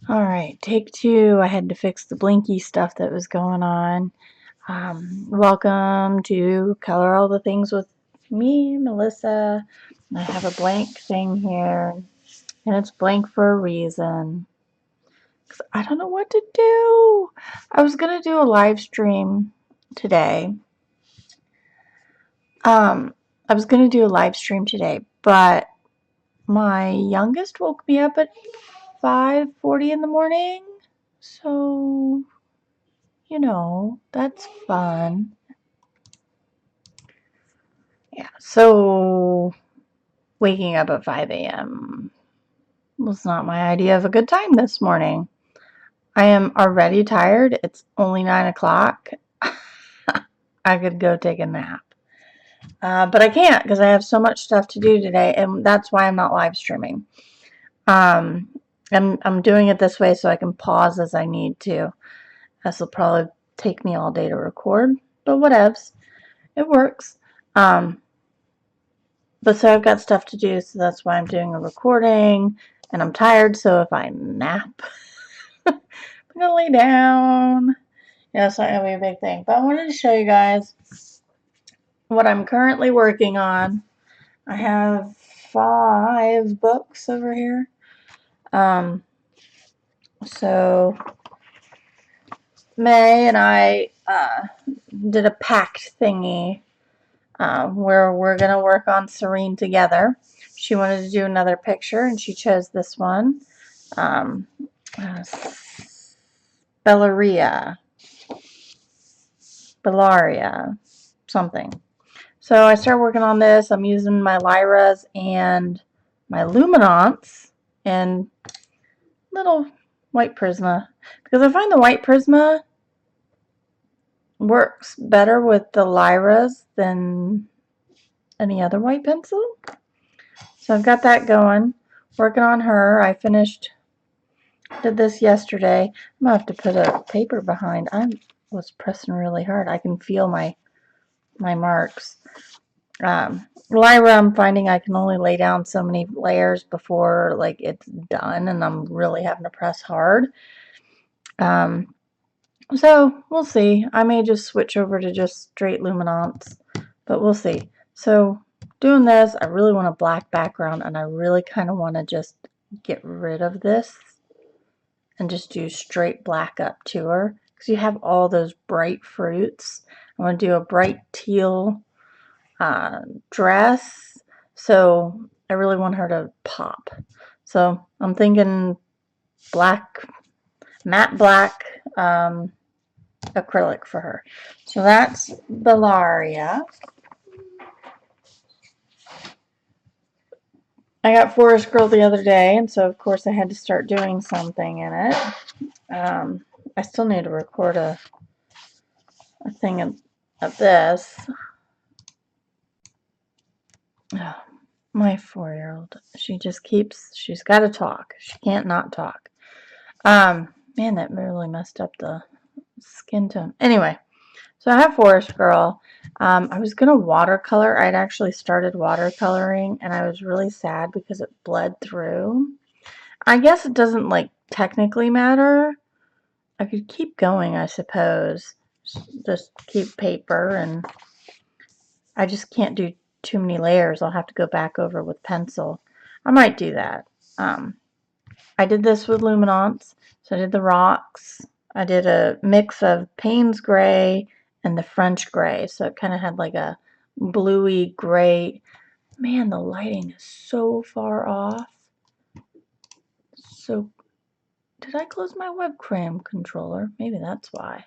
Alright, take two. I had to fix the blinky stuff that was going on. Welcome to Color All the Things with me, Melissa. I have a blank thing here, and it's blank for a reason. 'Cause I don't know what to do. I was gonna do a live stream today. But my youngest woke me up at 5:40 in the morning. So, you know, that's fun. Yeah, so waking up at 5 a.m. was not my idea of a good time this morning. I am already tired. It's only 9 o'clock. I could go take a nap. But I can't because I have so much stuff to do today, and that's why I'm not live streaming. I'm doing it this way so I can pause as I need to. This will probably take me all day to record, but whatevs. It works. But so I've got stuff to do, so that's why I'm doing a recording, and I'm tired, so if I nap, I'm gonna lay down. Yeah, it's not gonna be a big thing. But I wanted to show you guys what I'm currently working on. I have 5 books over here. So May and I did a pact thingy where we're going to work on Serene together. She wanted to do another picture, and she chose this one. Bellaria, something. So I started working on this. I'm using my Lyras and my Luminance and little white Prisma, because I find the white Prisma works better with the Lyras than any other white pencil. So I've got that going, working on her. I did this yesterday. I'm gonna have to put a paper behind. I was pressing really hard. I can feel my marks. Lyra, I'm finding I can only lay down so many layers before like it's done, and I'm really having to press hard. So we'll see. I may just switch over to just straight Luminance, but we'll see. So doing this, I really want a black background, and I really kind of want to just get rid of this and just do straight black up to her, because you have all those bright fruits. I want to do a bright teal dress, so I really want her to pop. So I'm thinking black, matte black acrylic for her. So that's Bellaria. I got Forest Girl the other day, and so of course I had to start doing something in it. I still need to record a thing of this. Oh, my 4-year-old, she's got to talk. She can't not talk. Man, that really messed up the skin tone. Anyway, so I have Forest Girl. I was going to watercolor. I'd actually started watercoloring, and I was really sad because it bled through. I guess it doesn't, like, technically matter. I could keep going, I suppose. Just keep paper, and I just can't do too many layers. I'll have to go back over with pencil. I might do that. I did this with Luminance. So I did the rocks. I did a mix of Payne's gray and the French gray. So it kind of had like a bluey gray. Man, the lighting is so far off. So, did I close my webcam controller? Maybe that's why.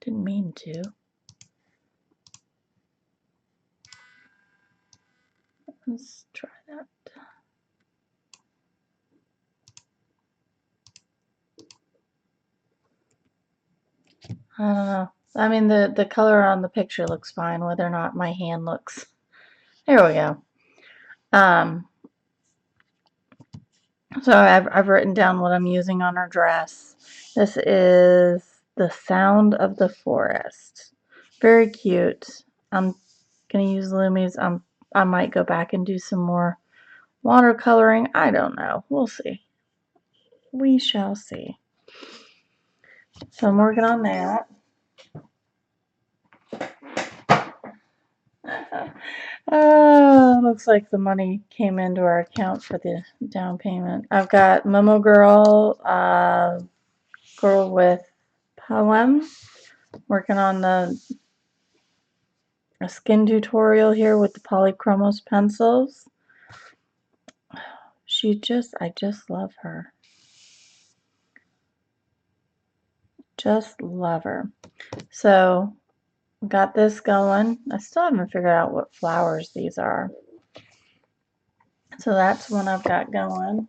Didn't mean to. Let's try that. I don't know. I mean, the color on the picture looks fine, whether or not my hand looks. There we go. So I've written down what I'm using on her dress. This is The Sound of the Forest. Very cute. I'm gonna use Lumi's. I might go back and do some more watercoloring. I don't know. We'll see. We shall see. So I'm working on that. Looks like the money came into our account for the down payment. I've got Momo Girl, Girl with Poem, working on a skin tutorial here with the Polychromos pencils. I just love her. Just love her. So, got this going. I still haven't figured out what flowers these are. So that's one I've got going.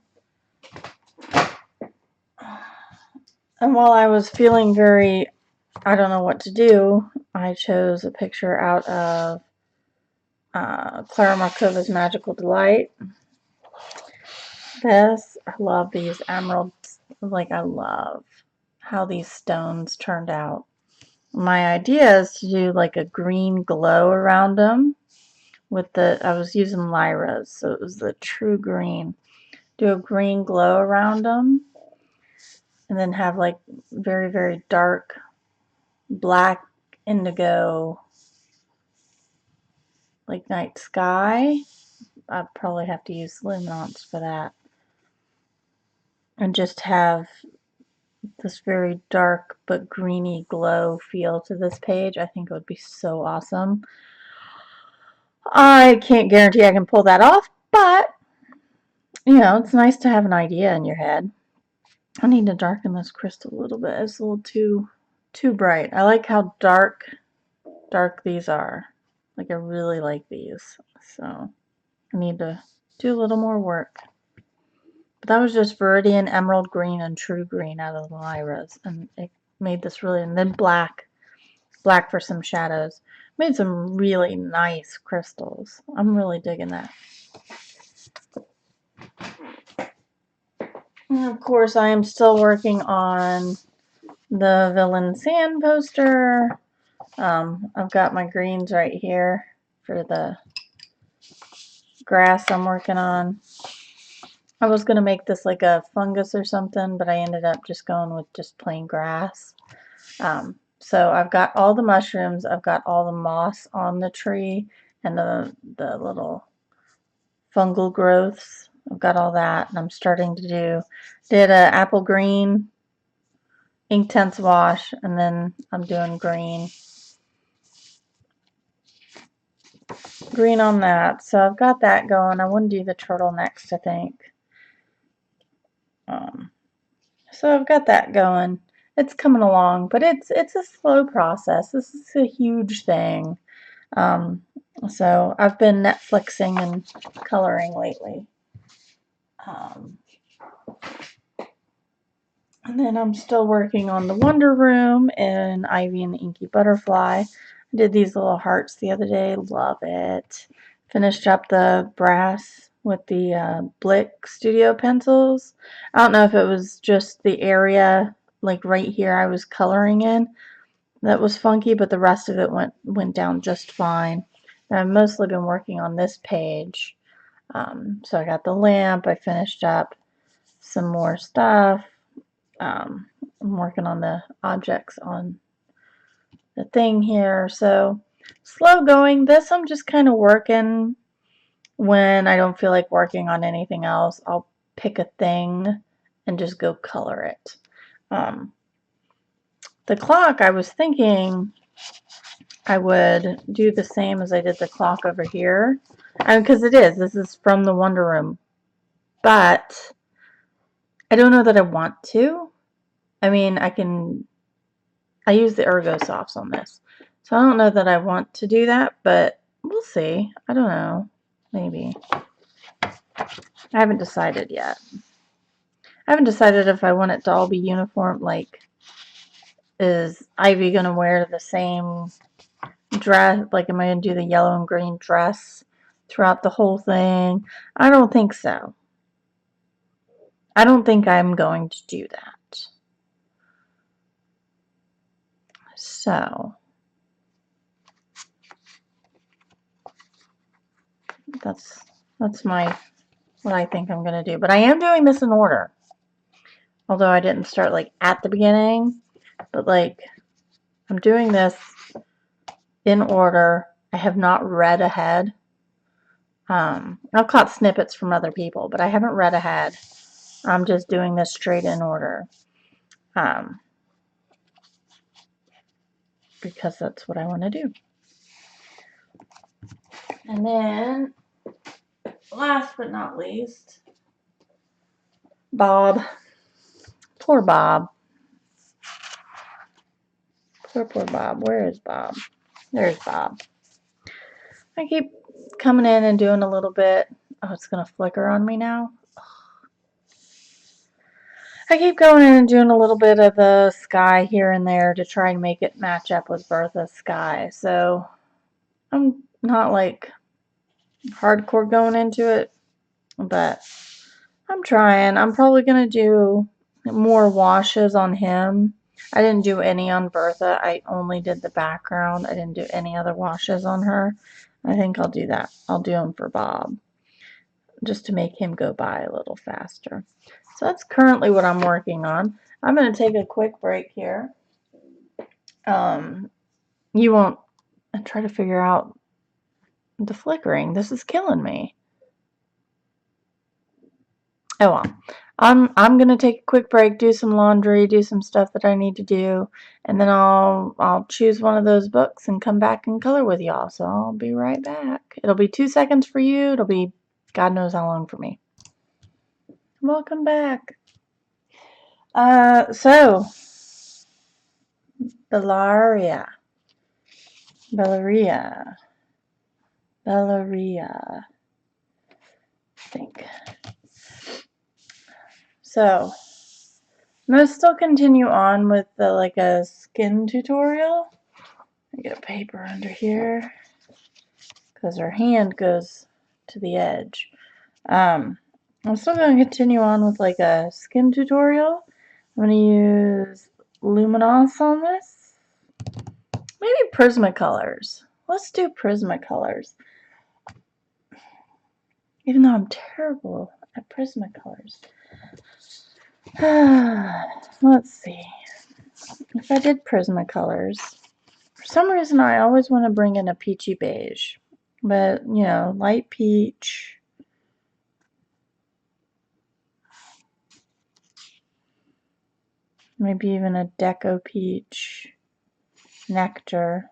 And while I was feeling very, I don't know what to do, I chose a picture out of Clara Markova's Magical Delight. I love these emeralds. Like, I love how these stones turned out. My idea is to do like a green glow around them with I was using Lyra's, so it was the true green. Do a green glow around them and then have like very, very dark black indigo like night sky. I'd probably have to use Luminance for that. And just have this very dark but greeny glow feel to this page. I think it would be so awesome. I can't guarantee I can pull that off, but you know, it's nice to have an idea in your head. I need to darken this crystal a little bit. It's a little too bright. I like how dark these are. Like, I really like these. So I need to do a little more work. But that was just Viridian, Emerald Green, and True Green out of the Lyras. And it made this really, and then black for some shadows. Made some really nice crystals. I'm really digging that. And of course, I am still working on the Villain Sand poster. I've got my greens right here for the grass I'm working on. I was going to make this like a fungus or something, but I ended up just going with just plain grass. So I've got all the mushrooms, I've got all the moss on the tree, and the little fungal growths. I've got all that, and I'm starting to did a apple green Inktense wash, and then I'm doing green on that. So I've got that going. I want to do the turtle next, I think. So I've got that going. It's coming along, but it's a slow process. This is a huge thing. So I've been Netflixing and coloring lately. And then I'm still working on the Wonder Room and Ivy and the Inky Butterfly. I did these little hearts the other day. Love it. Finished up the brass with the Blick Studio pencils. I don't know if it was just the area, like right here I was coloring in, that was funky, but the rest of it went down just fine. And I've mostly been working on this page. So I got the lamp. I finished up some more stuff. I'm working on the objects on the thing here. So slow going. This I'm just kind of working when I don't feel like working on anything else. I'll pick a thing and just go color it. The clock, I was thinking I would do the same as I did the clock over here. Because this is from the Wonder Room. But I don't know that I want to. I mean, I use the Ergo Softs on this. So I don't know that I want to do that, but we'll see. I don't know. Maybe. I haven't decided yet. I haven't decided if I want it to all be uniform. Like, is Ivy going to wear the same dress? Like, am I going to do the yellow and green dress throughout the whole thing? I don't think so. I don't think I'm going to do that. So that's my what I think I'm going to do. But I am doing this in order. Although I didn't start like at the beginning. But like I'm doing this in order. I have not read ahead. I've caught snippets from other people, but I haven't read ahead. I'm just doing this straight in order. Because that's what I want to do. And then, last but not least, Bob. Poor Bob. Poor Bob. Where is Bob? There's Bob. I keep coming in and doing a little bit. Oh, it's going to flicker on me now. I keep going in and doing a little bit of the sky here and there to try and make it match up with Bertha's sky. So I'm not like hardcore going into it, but I'm trying. I'm probably going to do more washes on him. I didn't do any on Bertha. I only did the background. I didn't do any other washes on her. I think I'll do that. I'll do them for Bob, just to make him go by a little faster. So that's currently what I'm working on. I'm going to take a quick break here. You won't try to figure out the flickering. This is killing me. Oh well. I'm gonna take a quick break, do some laundry, do some stuff that I need to do, and then I'll choose one of those books and come back and color with y'all. So I'll be right back. It'll be 2 seconds for you. It'll be God knows how long for me. Welcome back. So Bellaria. I think. So I'm gonna still continue on with the like a skin tutorial. I get a paper under here because her hand goes to the edge. I'm still going to continue on with like a skin tutorial. I'm going to use Luminance on this. Maybe Prismacolors. Let's do Prismacolors. Even though I'm terrible at Prismacolors. Let's see. If I did Prismacolors, for some reason I always want to bring in a peachy beige. But, you know, light peach. Maybe even a deco peach, nectar,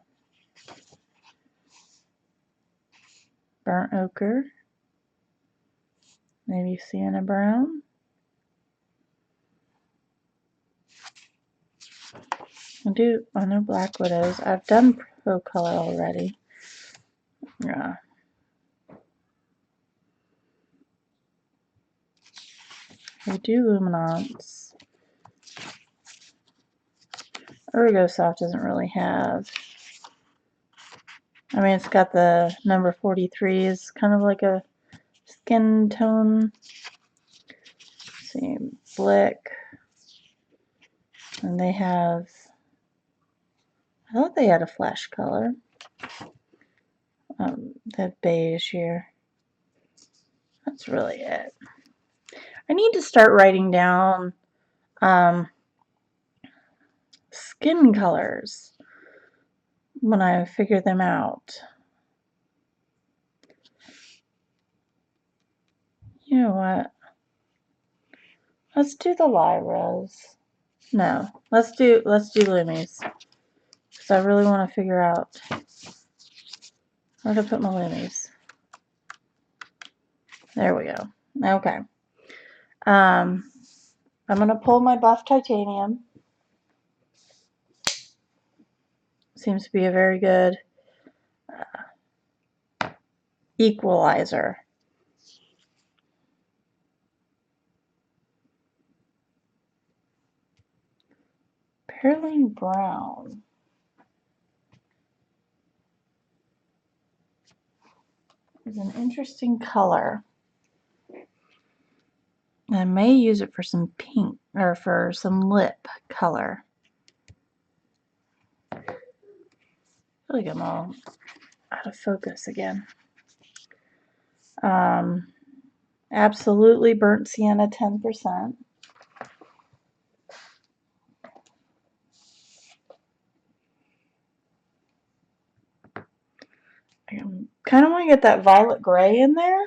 burnt ochre, maybe sienna brown. I know black widows. I've done Polycolor already. Yeah. We do Luminance. Ergosoft doesn't really have. I mean, it's got the number 43 is kind of like a skin tone. Let's see, Blick. And they have, I thought they had a flesh color. They have beige here. That's really it. I need to start writing down skin colors when I figure them out. You know what? Let's do the Lyras. No, let's do Lumies. Because I really want to figure out where to put my Lumies. There we go. Okay. I'm going to pull my buff titanium. Seems to be a very good equalizer. Perylene brown. Is an interesting color. I may use it for some pink or for some lip color. I feel like I'm all out of focus again. Absolutely burnt sienna 10%. I kind of want to get that violet gray in there.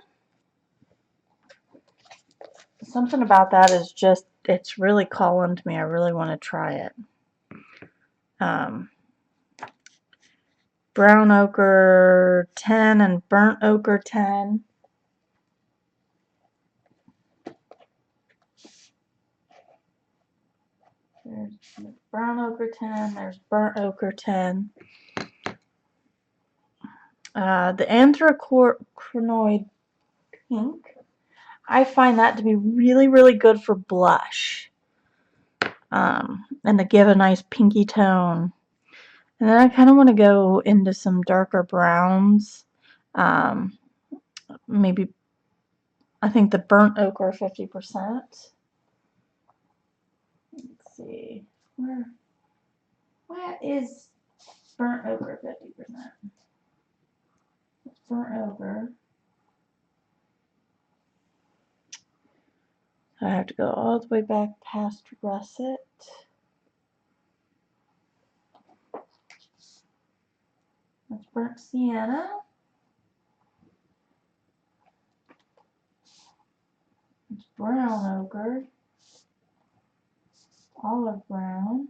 Something about that is just, it's really calling to me. I really want to try it. Brown ochre 10 and burnt ochre 10. There's brown ochre 10, there's burnt ochre 10. The anthraquinoid pink, I find that to be really, really good for blush. And to give a nice pinky tone. And then I kind of want to go into some darker browns. Maybe, I think the burnt ochre 50%. Let's see. Where is burnt ochre 50%? Burnt ochre. I have to go all the way back past russet. That's burnt sienna. It's brown ochre. Olive brown.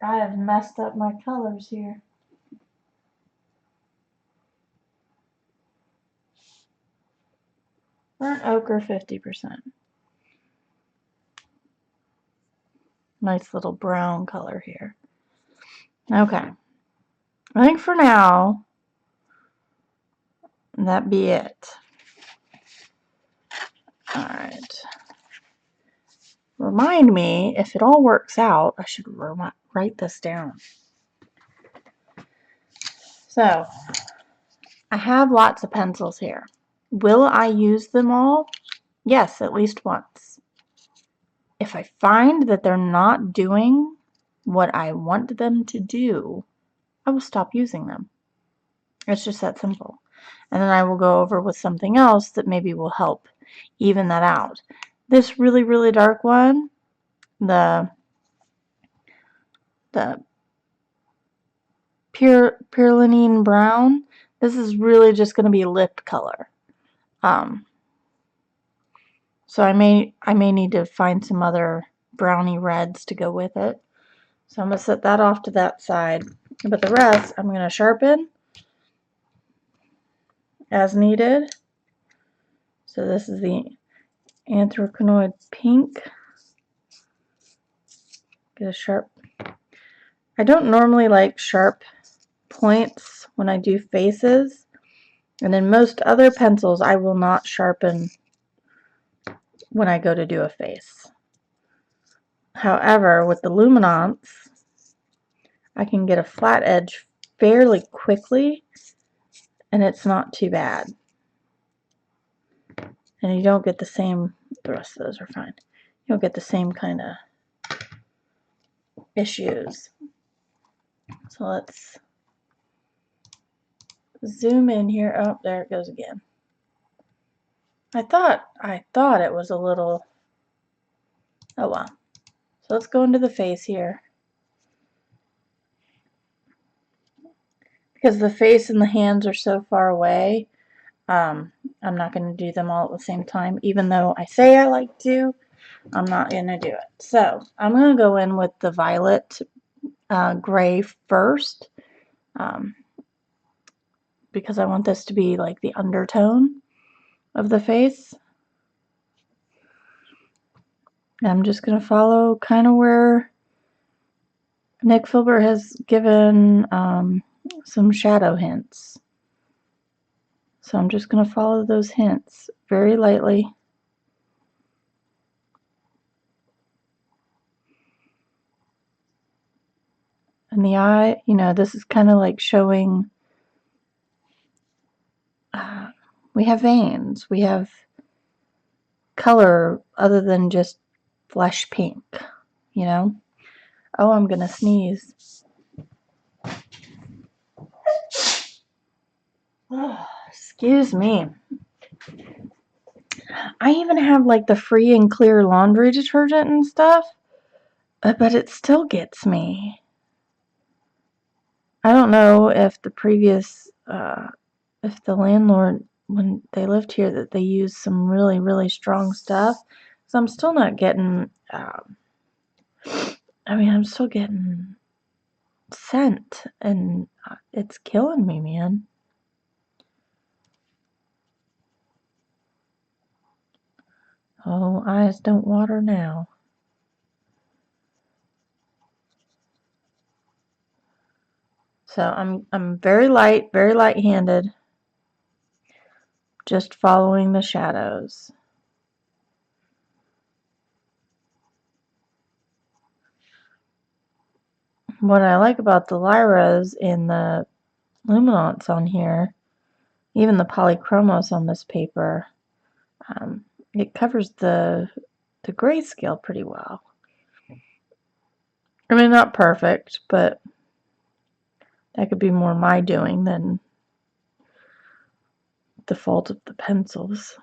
I have messed up my colors here. Burnt ochre 50%. Nice little brown color here. Okay. I think for now, that be it. Alright. Remind me, if it all works out, I should write this down. So, I have lots of pencils here. Will I use them all? Yes, at least once. If I find that they're not doing what I want them to do, I will stop using them. It's just that simple. And then I will go over with something else that maybe will help even that out. This really, really dark one, the Perlinine brown, this is really just going to be lip color. So I may need to find some other brownie reds to go with it. So I'm going to set that off to that side. But the rest I'm going to sharpen as needed. So this is the anthraquinoid pink. Get a sharp. I don't normally like sharp points when I do faces. And in most other pencils, I will not sharpen when I go to do a face. However, with the Luminance, I can get a flat edge fairly quickly, and it's not too bad. And you don't get the same, the rest of those are fine. You don't get the same kind of issues. So let's zoom in here. Oh, there it goes again. I thought it was a little, oh well. So let's go into the face here. Because the face and the hands are so far away, I'm not going to do them all at the same time. Even though I say I like to, I'm not going to do it. So I'm going to go in with the violet gray first. Because I want this to be like the undertone of the face. And I'm just going to follow kind of where Nick Filbert has given some shadow hints. So I'm just going to follow those hints very lightly. And the eye, you know, this is kind of like showing, we have veins, we have color other than just flesh pink, you know. Oh, I'm going to sneeze. Oh, Excuse me. I even have like the free and clear laundry detergent and stuff, but it still gets me. I don't know if the previous, if the landlord, when they lived here, that they used some really, really strong stuff. So I'm still not getting, I'm still getting scent, and it's killing me, man. Oh, eyes don't water now. So I'm very light-handed, just following the shadows. What I like about the Lyras and the Luminance on here, even the Polychromos on this paper, it covers the grayscale pretty well. I mean, not perfect, but that could be more my doing than the fault of the pencils.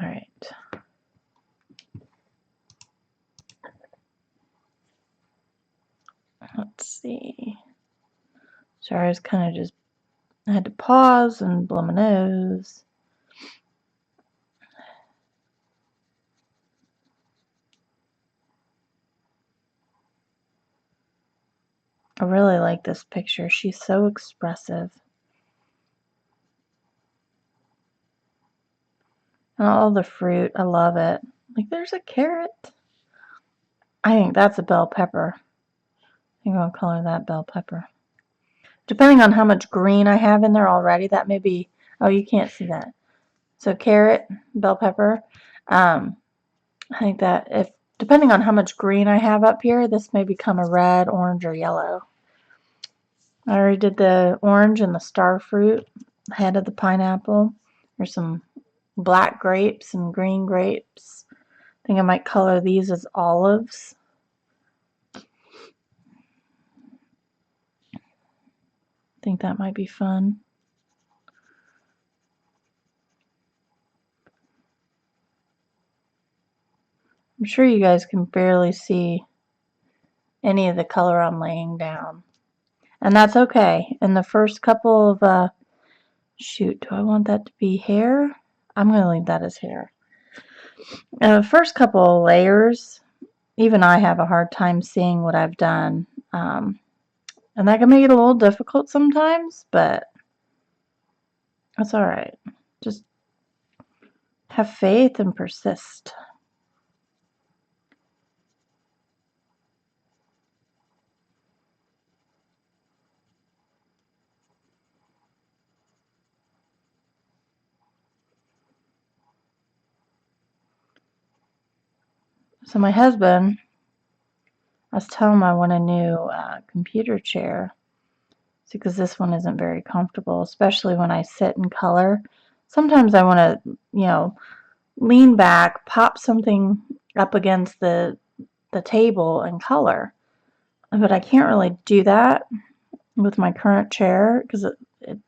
All right. Let's see. Sorry, I was kind of just, I had to pause and blow my nose. I really like this picture. She's so expressive. And all the fruit, I love it. Like, there's a carrot. I think that's a bell pepper. I think I'll color that bell pepper. Depending on how much green I have in there already, that may be, oh, you can't see that. So carrot, bell pepper. I think that if, depending on how much green I have up here, this may become a red, orange, or yellow. I already did the orange and the star fruit, head of the pineapple. There's some black grapes and green grapes. I think I might color these as olives. I think that might be fun. I'm sure you guys can barely see any of the color I'm laying down. And that's okay. In the first couple of, shoot, do I want that to be hair? I'm going to leave that as hair. The first couple of layers, even I have a hard time seeing what I've done. And that can make it a little difficult sometimes, but that's all right. Just have faith and persist. So my husband, I was telling him I want a new computer chair because this one isn't very comfortable, especially when I sit and color. Sometimes I want to, lean back, pop something up against the table and color. But I can't really do that with my current chair because it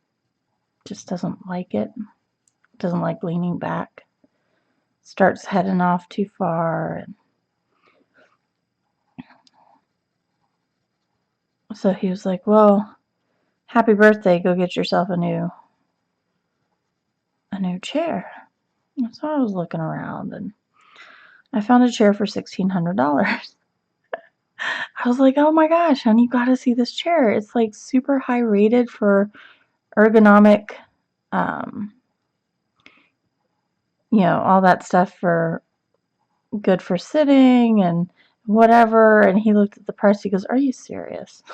just doesn't like it. It doesn't like leaning back. Starts heading off too far. And so he was like, well, happy birthday, go get yourself a new chair. And so I was looking around and I found a chair for $1,600. I was like, oh my gosh, honey, you gotta see this chair. It's like super high rated for ergonomic, all that stuff for good for sitting and whatever. And he looked at the price. He goes, are you serious?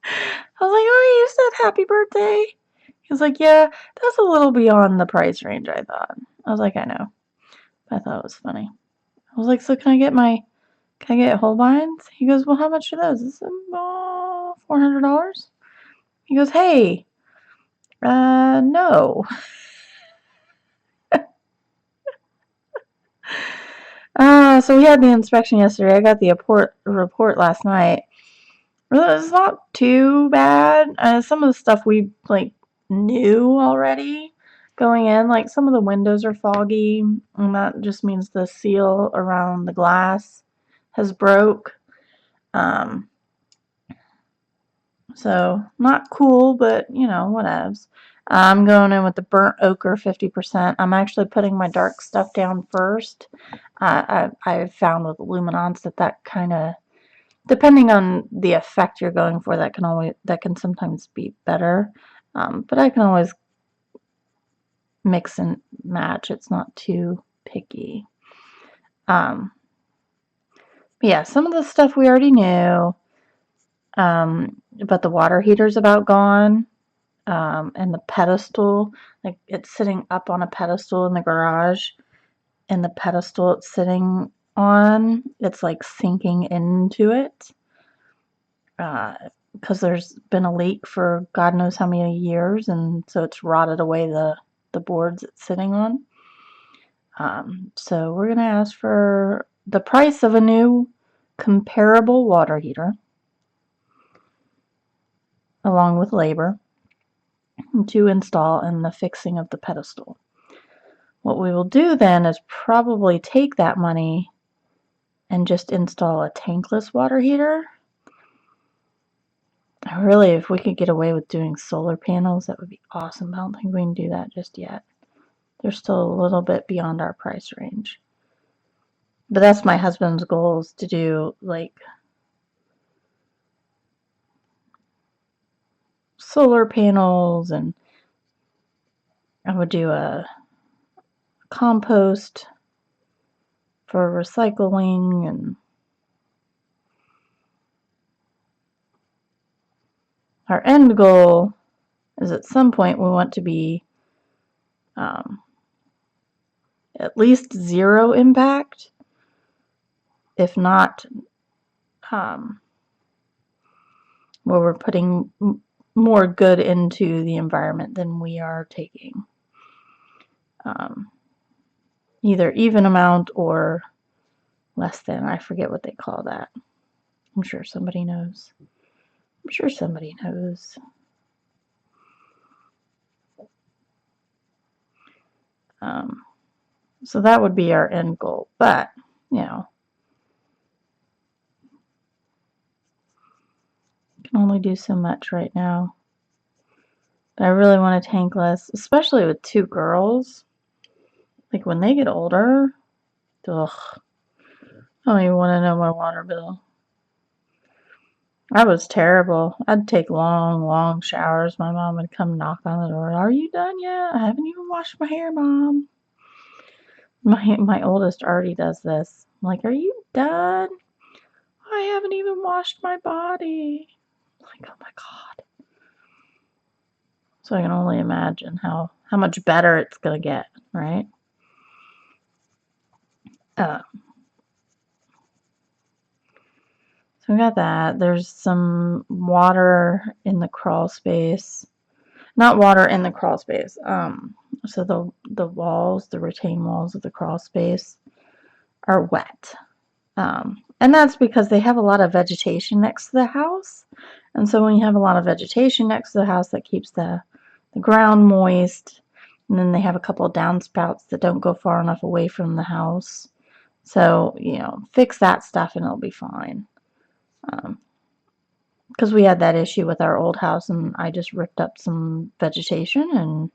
I was like, oh, you said happy birthday. He was like, yeah, that's a little beyond the price range, I thought. I was like, I know. But I thought it was funny. I was like, so can I get Holbeins? He goes, well, how much are those? It's $400. He goes, hey, no. So we had the inspection yesterday. I got the report last night. It's not too bad. Some of the stuff we like knew already going in, like some of the windows are foggy, and that just means the seal around the glass has broke. Um, so not cool, but you know, whatevs. I'm going in with the burnt ochre 50%. I'm actually putting my dark stuff down first. I've found with Luminance that kind of, depending on the effect you're going for, that can sometimes be better. But I can always mix and match. It's not too picky. Um, yeah, some of the stuff we already knew. But the water heater's about gone. And the pedestal, like it's sitting up on a pedestal in the garage, and the pedestal it's sitting on, it's like sinking into it. Because there's been a leak for God knows how many years, and so it's rotted away the boards it's sitting on. So we're going to ask for the price of a new comparable water heater, along with labor, to install and the fixing of the pedestal. What we will do then is probably take that money and just install a tankless water heater. Really, if we could get away with doing solar panels, that would be awesome. I don't think we can do that just yet. They're still a little bit beyond our price range. But that's my husband's goal, is to do like solar panels, and I would do a compost for recycling, and our end goal is at some point we want to be at least zero impact, if not where we're putting more good into the environment than we are taking. Either even amount or less than. I forget what they call that. I'm sure somebody knows. I'm sure somebody knows. So that would be our end goal. But, you know, can only do so much right now. But I really want a tankless, especially with two girls. Like when they get older, ugh, I don't even want to know my water bill. I was terrible. I'd take long, long showers. My mom would come knock on the door. Are you done yet? I haven't even washed my hair, Mom. My oldest already does this. I'm like, are you done? I haven't even washed my body. I'm like, oh my God. So I can only imagine how much better it's going to get, right? So we got that. There's some water in the crawl space. Not water in the crawl space. So the walls, the retaining walls of the crawl space are wet. And that's because they have a lot of vegetation next to the house. And so when you have a lot of vegetation next to the house, that keeps the ground moist. And then they have a couple of downspouts that don't go far enough away from the house. So, you know, fix that stuff and it'll be fine. Because we had that issue with our old house, and I just ripped up some vegetation and,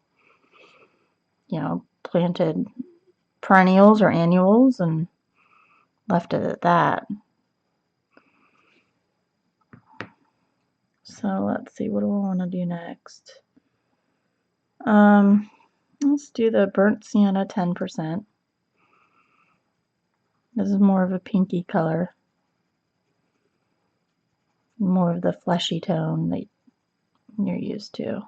you know, planted perennials or annuals and left it at that. So let's see, what do I want to do next? Let's do the burnt sienna 10%. This is more of a pinky color, more of the fleshy tone that you're used to.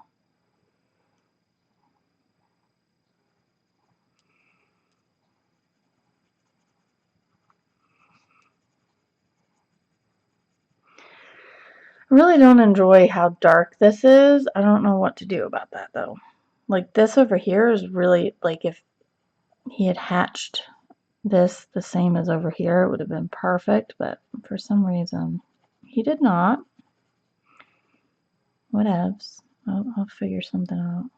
I really don't enjoy how dark this is. I don't know what to do about that though. Like this over here is really, like if he had hatched this the same as over here, it would have been perfect, but for some reason he did not. Whatevs. I'll figure something out.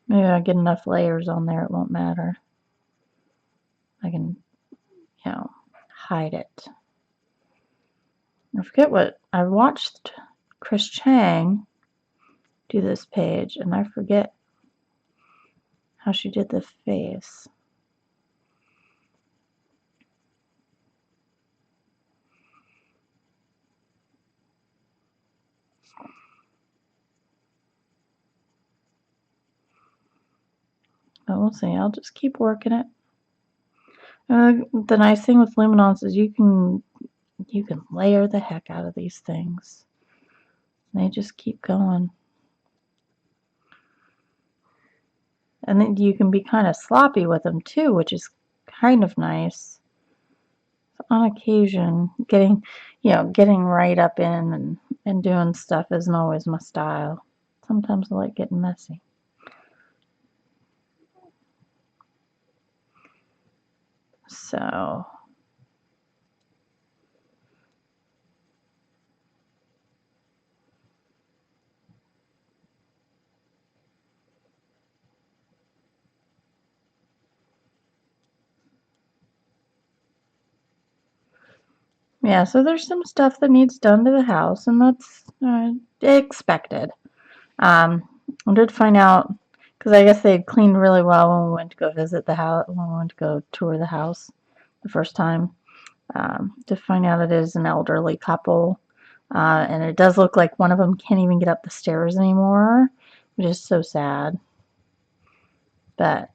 Maybe I get enough layers on there, it won't matter. I can, hide it. I forget what I watched Chris Chang do this page, and I forget how she did the face. But we'll see. I'll just keep working it. The nice thing with Luminance is you can layer the heck out of these things. They just keep going. And then you can be kind of sloppy with them too, which is kind of nice. On occasion, getting right up in and doing stuff isn't always my style. Sometimes I like getting messy. So yeah, so there's some stuff that needs done to the house, and that's expected. I did find out, because I guess they had cleaned really well when we went to go visit the house, when we went to go tour the house the first time. To find out it is an elderly couple, and it does look like one of them can't even get up the stairs anymore, which is so sad. But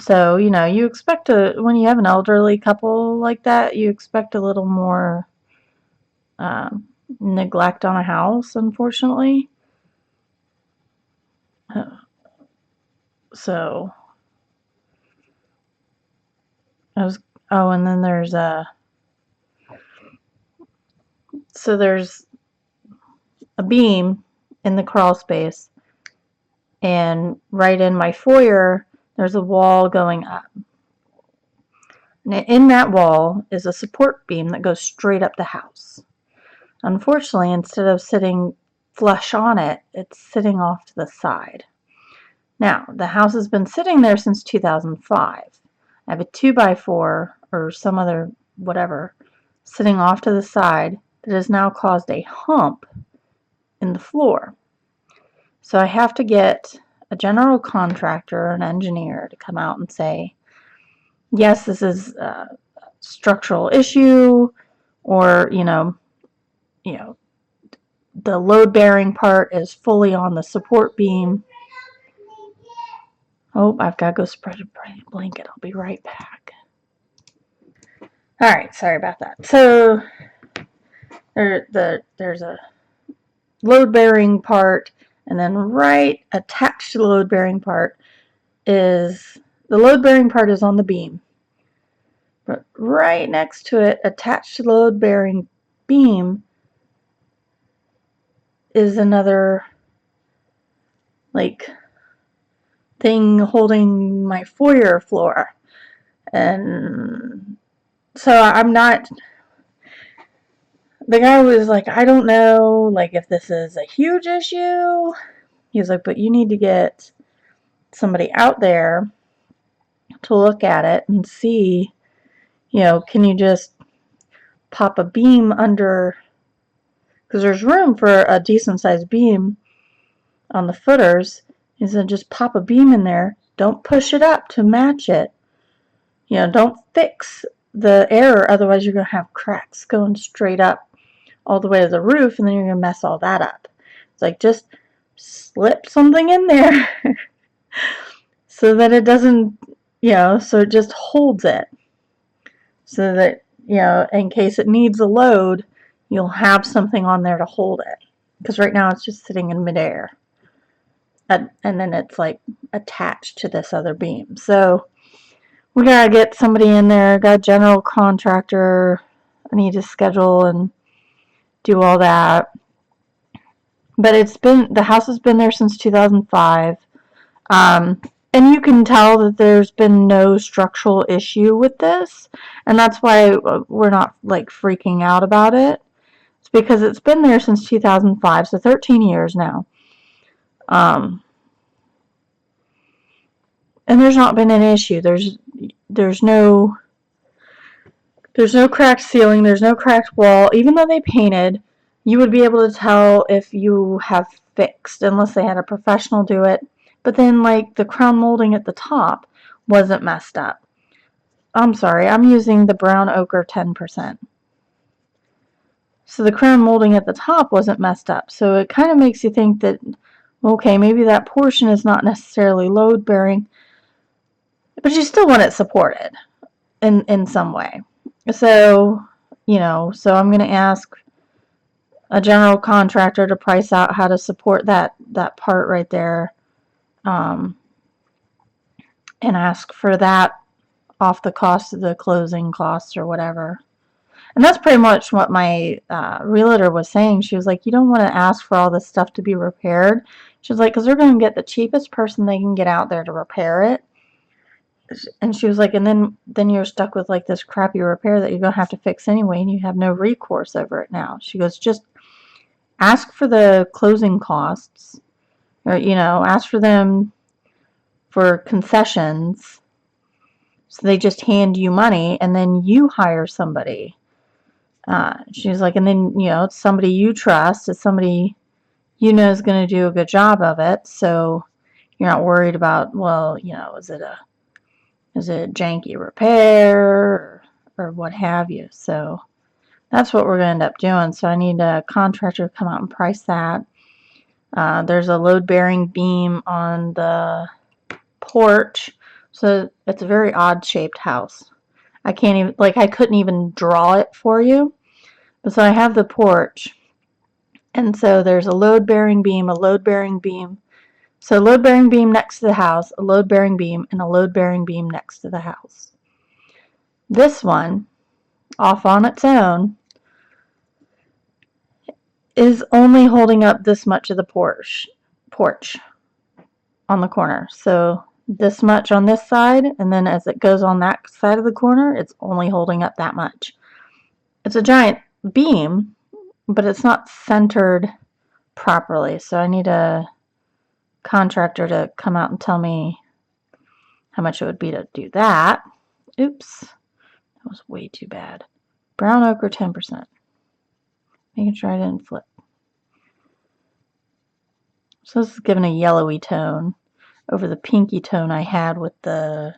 so you expect when you have an elderly couple like that, you expect a little more neglect on a house, unfortunately. So I was. Oh, and then there's there's a beam in the crawl space, and right in my foyer there's a wall going up. And in that wall is a support beam that goes straight up the house. Unfortunately, instead of sitting flush on it, it's sitting off to the side. Now, the house has been sitting there since 2005. I have a 2x4 or some other whatever sitting off to the side that has now caused a hump in the floor. So I have to get a general contractor, an engineer, to come out and say, yes, this is a structural issue, or the load-bearing part is fully on the support beam. Oh, I've got to go spread a blanket. I'll be right back. All right, sorry about that. So there's a load-bearing part, and then right attached to the load-bearing part is the load-bearing part is on the beam. But right next to it, attached to the load-bearing beam, is another thing holding my foyer floor. And so I'm not, the guy was like, I don't know, if this is a huge issue. He was like, but you need to get somebody out there to look at it and see, can you just pop a beam under, because there's room for a decent sized beam on the footers. He said, just pop a beam in there. Don't push it up to match it. Don't fix the error, otherwise you're going to have cracks going straight up all the way to the roof, and then you're going to mess all that up. It's like, just slip something in there so that it doesn't, so it just holds it. So that, in case it needs a load, you'll have something on there to hold it. Because right now it's just sitting in midair. And then it's attached to this other beam. So we gotta get somebody in there, got a general contractor I need to schedule and do all that. But the house has been there since 2005. And you can tell that there's been no structural issue with this, and that's why we're not like freaking out about it. It's because it's been there since 2005, so 13 years now. And there's not been an issue. There's no cracked ceiling, there's no cracked wall. Even though they painted, you would be able to tell if you have fixed, unless they had a professional do it. But then, like, the crown molding at the top wasn't messed up. I'm sorry, I'm using the brown ochre 10%. So the crown molding at the top wasn't messed up. So it kind of makes you think that, okay, maybe that portion is not necessarily load bearing, but you still want it supported in some way. So, so I'm going to ask a general contractor to price out how to support that part right there, and ask for that off the cost of the closing costs or whatever. And that's pretty much what my realtor was saying. She was like, you don't want to ask for all this stuff to be repaired. She was like, because they're going to get the cheapest person they can get out there to repair it. And she was like, and then you're stuck with like this crappy repair that you're going to have to fix anyway, and you have no recourse over it now. She goes, just ask for the closing costs, or, ask for them for concessions. So they just hand you money, and then you hire somebody. She's like, and then, it's somebody you trust. It's somebody you know is going to do a good job of it. So you're not worried about, well, is it a janky repair or what have you. So that's what we're going to end up doing. So I need a contractor to come out and price that. There's a load-bearing beam on the porch. So it's a very odd-shaped house. I can't even, I couldn't even draw it for you. But so I have the porch. And so there's a load-bearing beam, a load-bearing beam. So a load-bearing beam next to the house, a load-bearing beam, and a load-bearing beam next to the house. This one, off on its own, is only holding up this much of the porch on the corner. So this much on this side, and then as it goes on that side of the corner, it's only holding up that much. It's a giant beam, but it's not centered properly. So I need a contractor to come out and tell me how much it would be to do that. Oops, that was way too bad. Brown ochre 10%. Making sure I didn't flip. So this is giving a yellowy tone over the pinky tone I had with the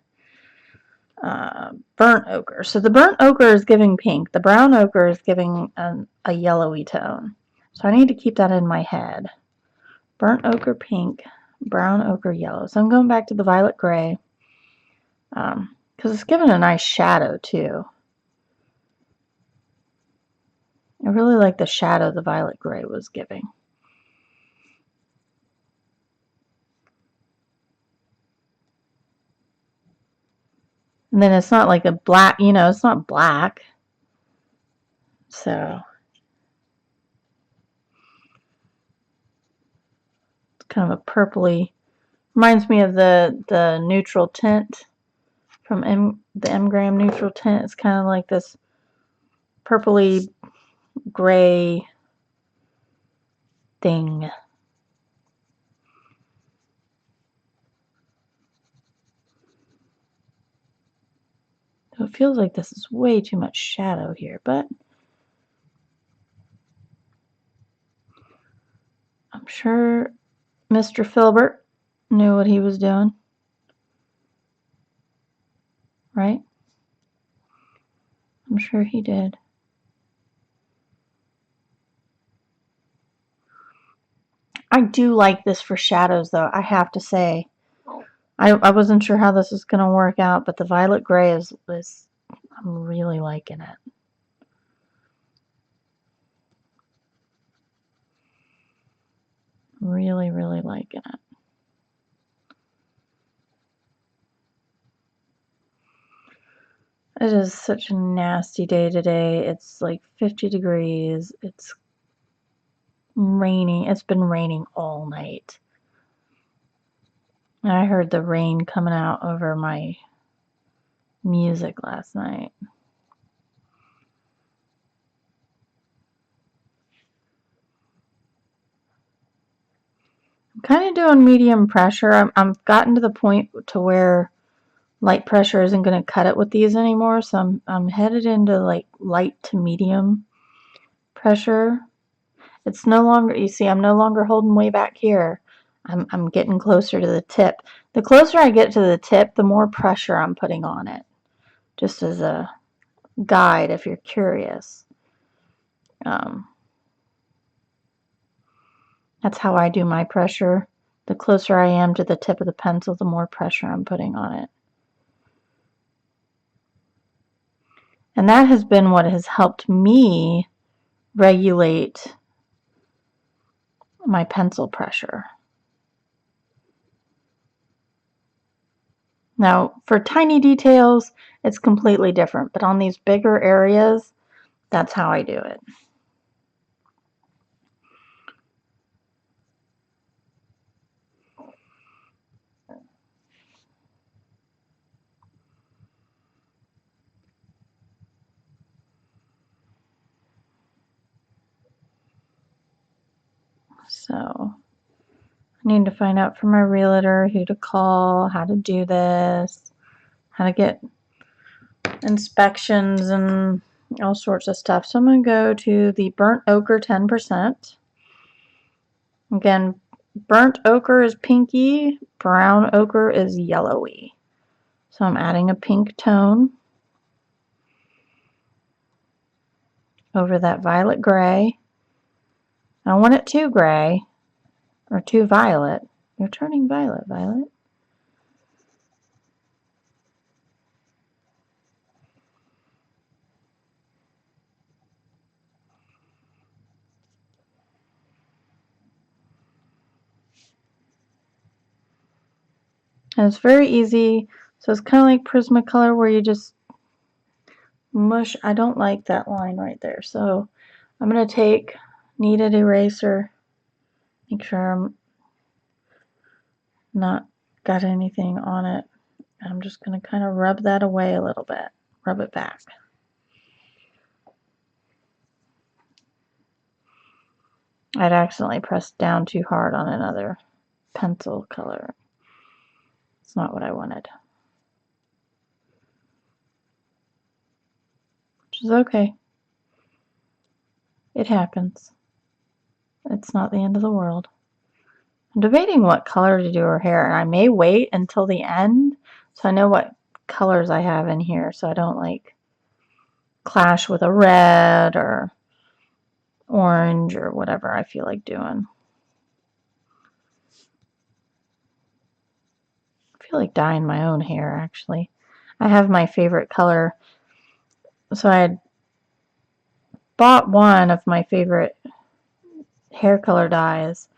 burnt ochre. So the burnt ochre is giving pink. The brown ochre is giving a yellowy tone. So I need to keep that in my head. Burnt ochre pink, brown ochre yellow. So I'm going back to the violet gray, because it's giving a nice shadow too. I really like the shadow the violet gray was giving. And then it's not like a black, it's not black. So it's kind of a purpley, reminds me of the neutral tint from the M-Gram neutral tint. It's kind of like this purpley gray thing. So it feels like this is way too much shadow here, but I'm sure Mr. Filbert knew what he was doing, right? I'm sure he did. I do like this for shadows, though, I have to say. I wasn't sure how this was going to work out, but the violet gray is I'm really liking it. Really, really liking it. It is such a nasty day today. It's like 50 degrees. It's raining. It's been raining all night. I heard the rain coming out over my music last night. I'm kind of doing medium pressure. I've gotten to the point to where light pressure isn't going to cut it with these anymore, so I'm headed into like light to medium pressure. It's no longer, you see, I'm no longer holding way back here. I'm getting closer to the tip. The closer I get to the tip, the more pressure I'm putting on it. Just as a guide if you're curious. That's how I do my pressure. The closer I am to the tip of the pencil, the more pressure I'm putting on it. And that has been what has helped me regulate my pencil pressure. Now, for tiny details, it's completely different, but on these bigger areas, that's how I do it. So, I need to find out from my realtor who to call, how to do this, how to get inspections and all sorts of stuff. So I'm going to go to the burnt ochre 10%. Again, burnt ochre is pinky, brown ochre is yellowy. So I'm adding a pink tone over that violet gray. I don't want it too gray or too violet. You're turning violet, Violet. And it's very easy. So it's kind of like Prismacolor where you just mush. I don't like that line right there. So I'm going to take kneaded eraser. Make sure I'm not got anything on it. I'm just going to kind of rub that away a little bit. Rub it back. I'd accidentally pressed down too hard on another pencil color. It's not what I wanted. Which is okay. It happens. It's not the end of the world. I'm debating what color to do her hair, and I may wait until the end so I know what colors I have in here so I don't like clash with a red or orange or whatever I feel like doing. I feel like dyeing my own hair, actually. I have my favorite color. So I had bought one of my favorite hair color dyes.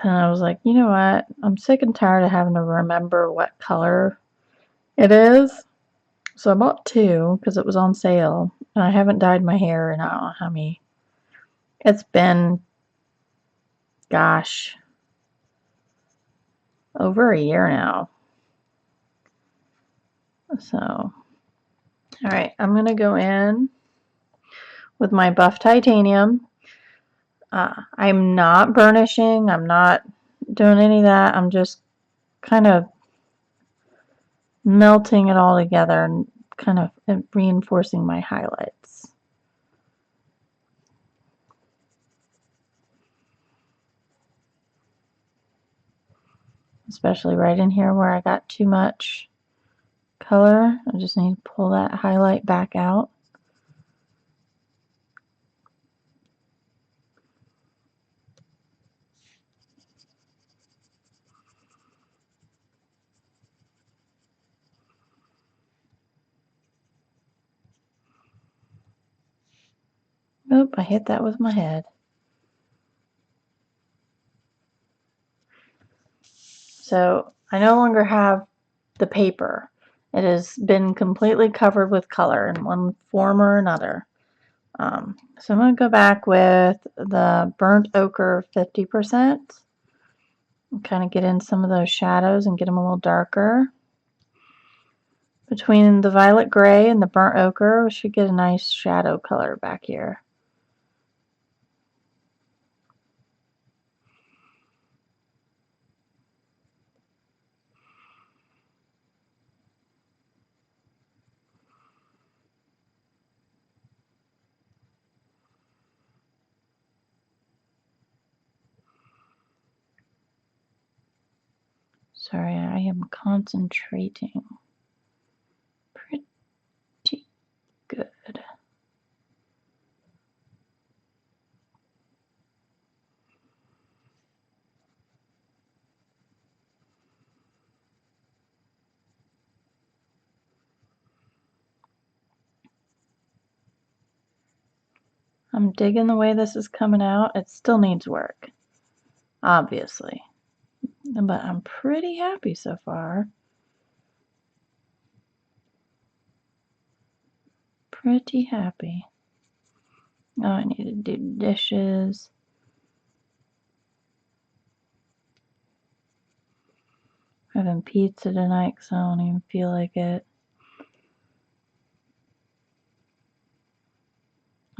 And I was like, you know what? I'm sick and tired of having to remember what color it is. So I bought two because it was on sale. And I haven't dyed my hair in I don't know how many. It's been, gosh, over a year now. So, all right, I'm going to go in with my buff titanium. I'm not burnishing. I'm not doing any of that. I'm just kind of melting it all together and kind of reinforcing my highlights. Especially right in here where I got too much color. I just need to pull that highlight back out. Oop, I hit that with my head. So I no longer have the paper. It has been completely covered with color in one form or another. So I'm going to go back with the burnt ochre 50%. And kind of get in some of those shadows and get them a little darker. Between the violet gray and the burnt ochre, we should get a nice shadow color back here. Sorry, I am concentrating. Pretty good. I'm digging the way this is coming out. It still needs work, obviously, but I'm pretty happy so far. Pretty happy. Oh, I need to do dishes. Having pizza tonight because I don't even feel like it.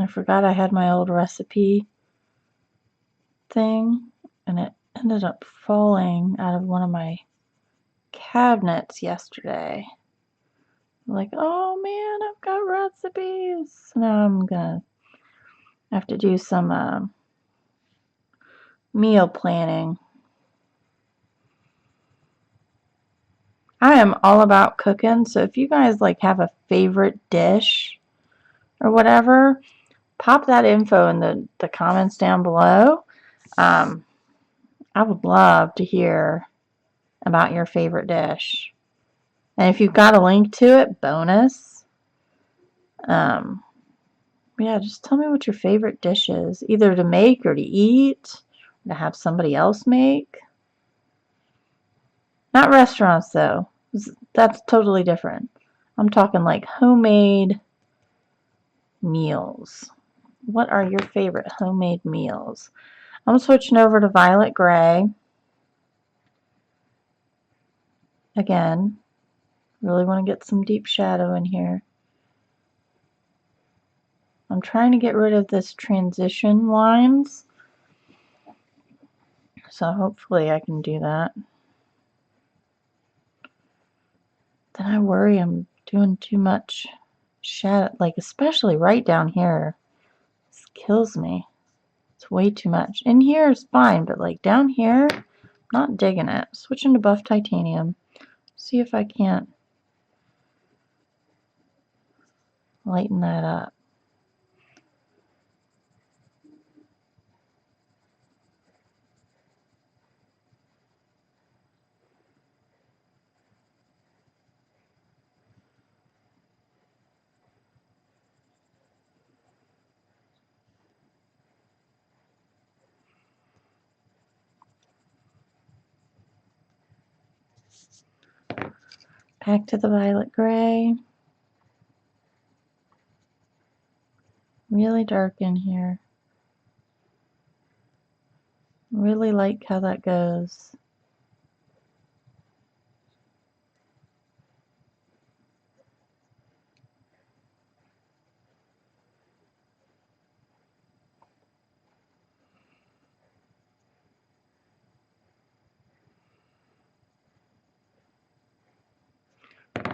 I forgot I had my old recipe thing, and it ended up falling out of one of my cabinets yesterday. Like, oh man, I've got recipes. Now I'm gonna have to do some meal planning. I am all about cooking, so if you guys like have a favorite dish or whatever, pop that info in the comments down below. I would love to hear about your favorite dish. And if you've got a link to it, bonus. Yeah, just tell me what your favorite dish is, either to make or to eat, or to have somebody else make. Not restaurants, though. That's totally different. I'm talking like homemade meals. What are your favorite homemade meals? I'm switching over to violet gray. Again, really want to get some deep shadow in here. I'm trying to get rid of this transition lines, so hopefully I can do that. Then I worry I'm doing too much shadow, like especially right down here. This kills me. It's way too much. In here is fine, but like down here, not digging it. Switching to buff titanium. See if I can't lighten that up. Back to the violet gray. Really dark in here. Really like how that goes.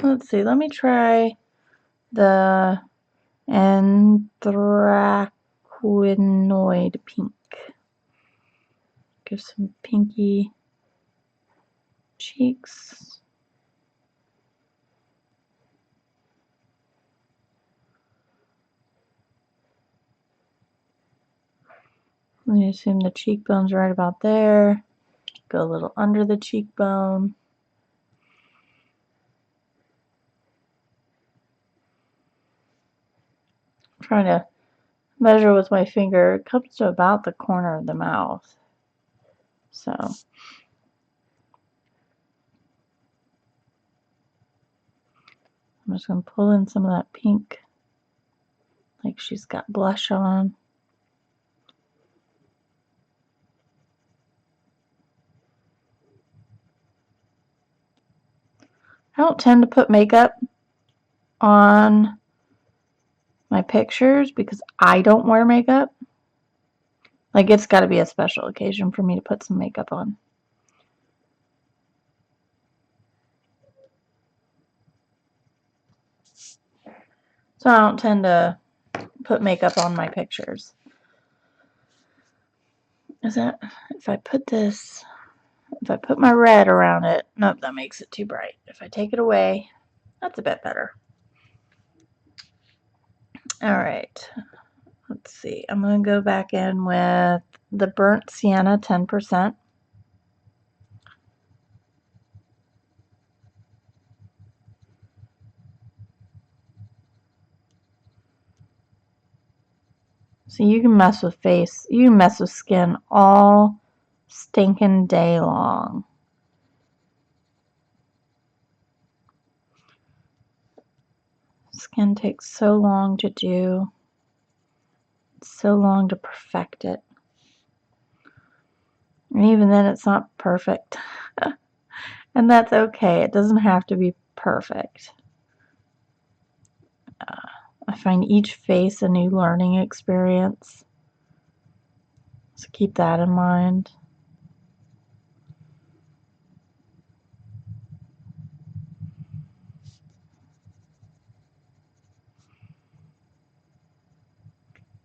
Let's see, let me try the anthraquinoid pink. Give some pinky cheeks. Let me assume the cheekbone's right about there. Go a little under the cheekbone. I'm trying to measure with my finger. It comes to about the corner of the mouth. So I'm just going to pull in some of that pink, like she's got blush on. don't tend to put makeup on my pictures because I don't wear makeup. Like, it's got to be a special occasion for me to put some makeup on. So I don't tend to put makeup on my pictures. Is that, if I put this, if I put my red around it, nope, that makes it too bright. If I take it away, that's a bit better. All right, let's see. I'm going to go back in with the burnt sienna 10%. So you can mess with face, you can mess with skin all stinking day long. Skin takes so long to do, so long to perfect it. And even then it's not perfect. And that's okay. It doesn't have to be perfect. I find each face a new learning experience. So keep that in mind.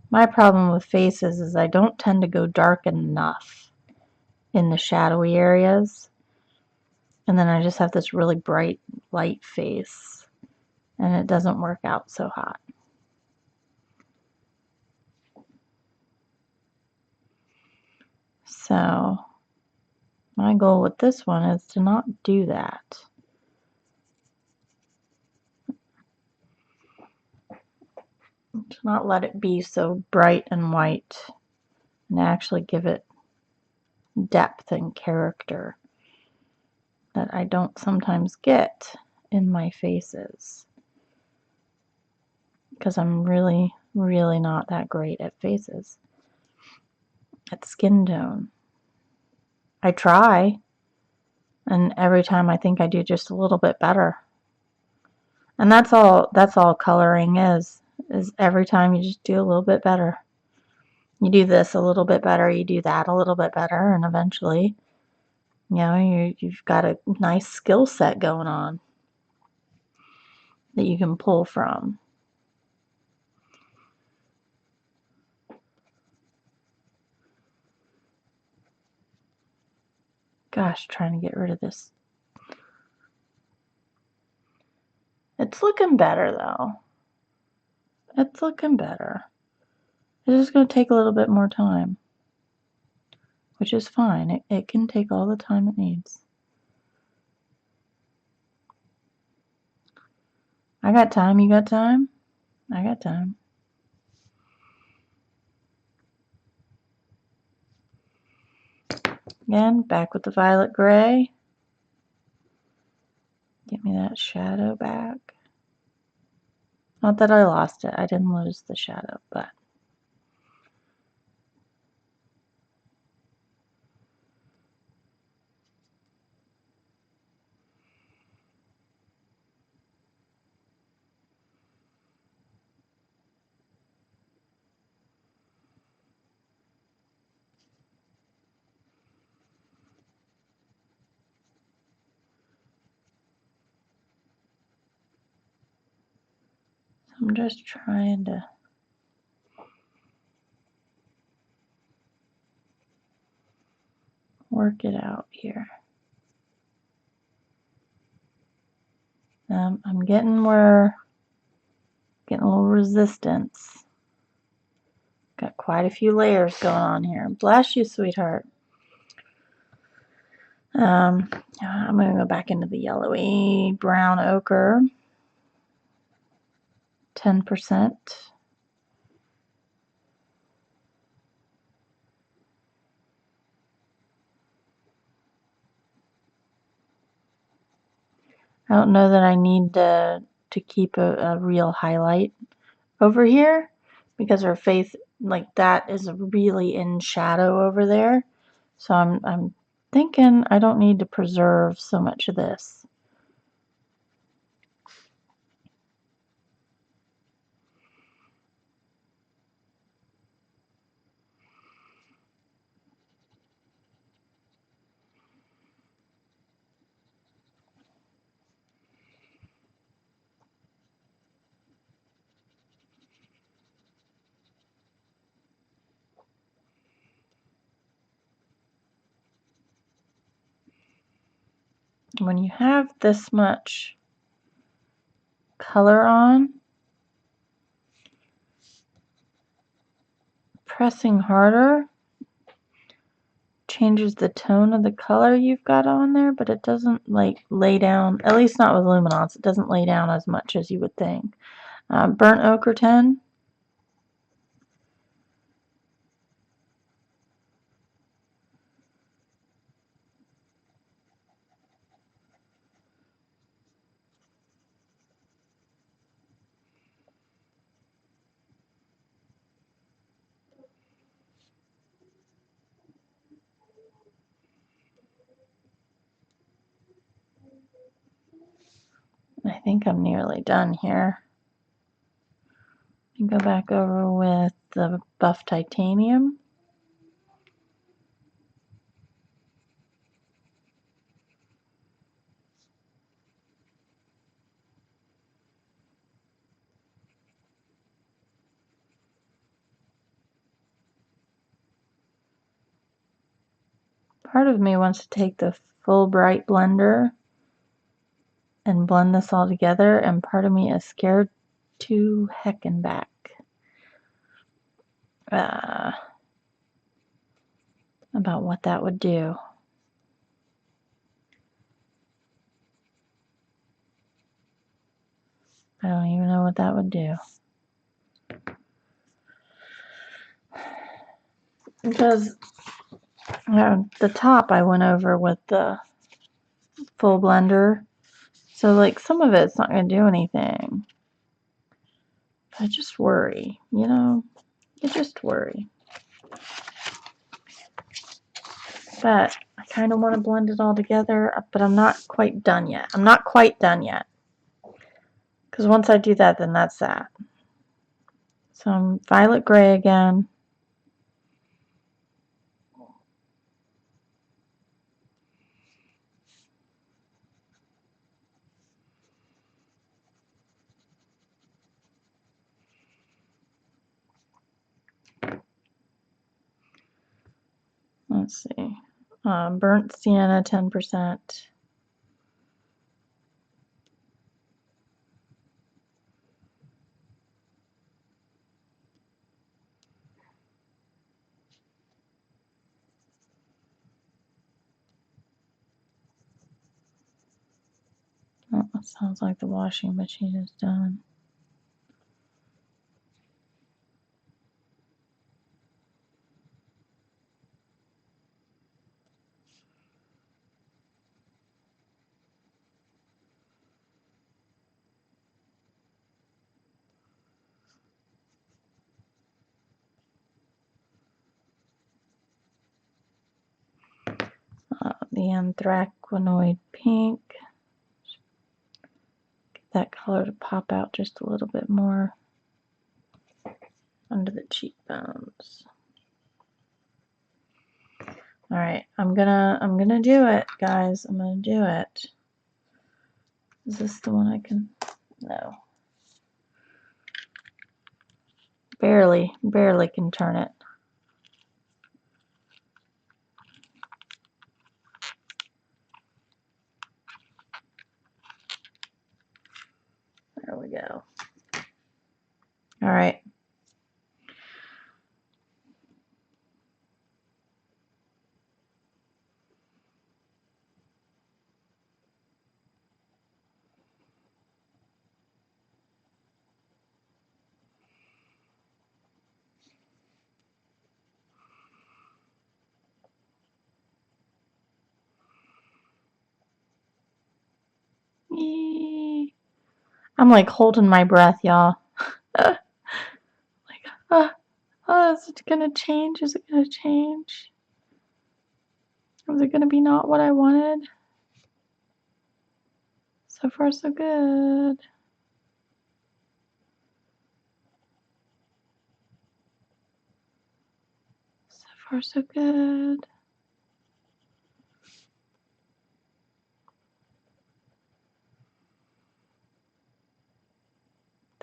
My problem with faces is I don't tend to go dark enough in the shadowy areas. And then I just have this really bright light face. And it doesn't work out so hot. So my goal with this one is to not do that. To not let it be so bright and white and actually give it depth and character that I don't sometimes get in my faces. Because I'm really, really not that great at faces. At skin tone. I try, and every time I think I do just a little bit better. And that's all coloring is every time you just do a little bit better. You do this a little bit better, you do that a little bit better, and eventually, you know, you've got a nice skill set going on that you can pull from. Gosh, trying to get rid of this. It's looking better though. It's looking better. It's just going to take a little bit more time, which is fine. It can take all the time it needs. I got time. You got time? I got time. Again, back with the violet gray. Get me that shadow back. Not that I lost it. I didn't lose the shadow, but I'm just trying to work it out here. I'm getting a little resistance. Got quite a few layers going on here. Bless you, sweetheart. I'm going to go back into the yellowy brown ochre. 10%. I don't know that I need to keep a real highlight over here because her face like that is really in shadow over there. So I'm thinking I don't need to preserve so much of this. when you have this much color on, pressing harder changes the tone of the color you've got on there, but it doesn't like lay down, at least not with Luminance, it doesn't lay down as much as you would think. Burnt ochre 10. I think I'm nearly done here. And go back over with the buff titanium. Part of me wants to take the Fulbright blender and blend this all together, and part of me is scared to heck and back about what that would do. I don't even know what that would do. Because the top I went over with the full blender, so like some of it's not going to do anything. I just worry, you know, you just worry. But I kind of want to blend it all together, but I'm not quite done yet. I'm not quite done yet. Because once I do that, then that's that. So I'm violet gray again. Let's see. Burnt sienna 10%. Oh, it sounds like the washing machine is done. The anthraquinoid pink. Get that color to pop out just a little bit more under the cheekbones. All right, I'm gonna do it, guys. I'm gonna do it. Is this the one I can? No. Barely can turn it. There we go. All right. I'm like holding my breath, y'all. Like, is it gonna change? Is it gonna change? Is it gonna be not what I wanted? So far, so good. So far, so good.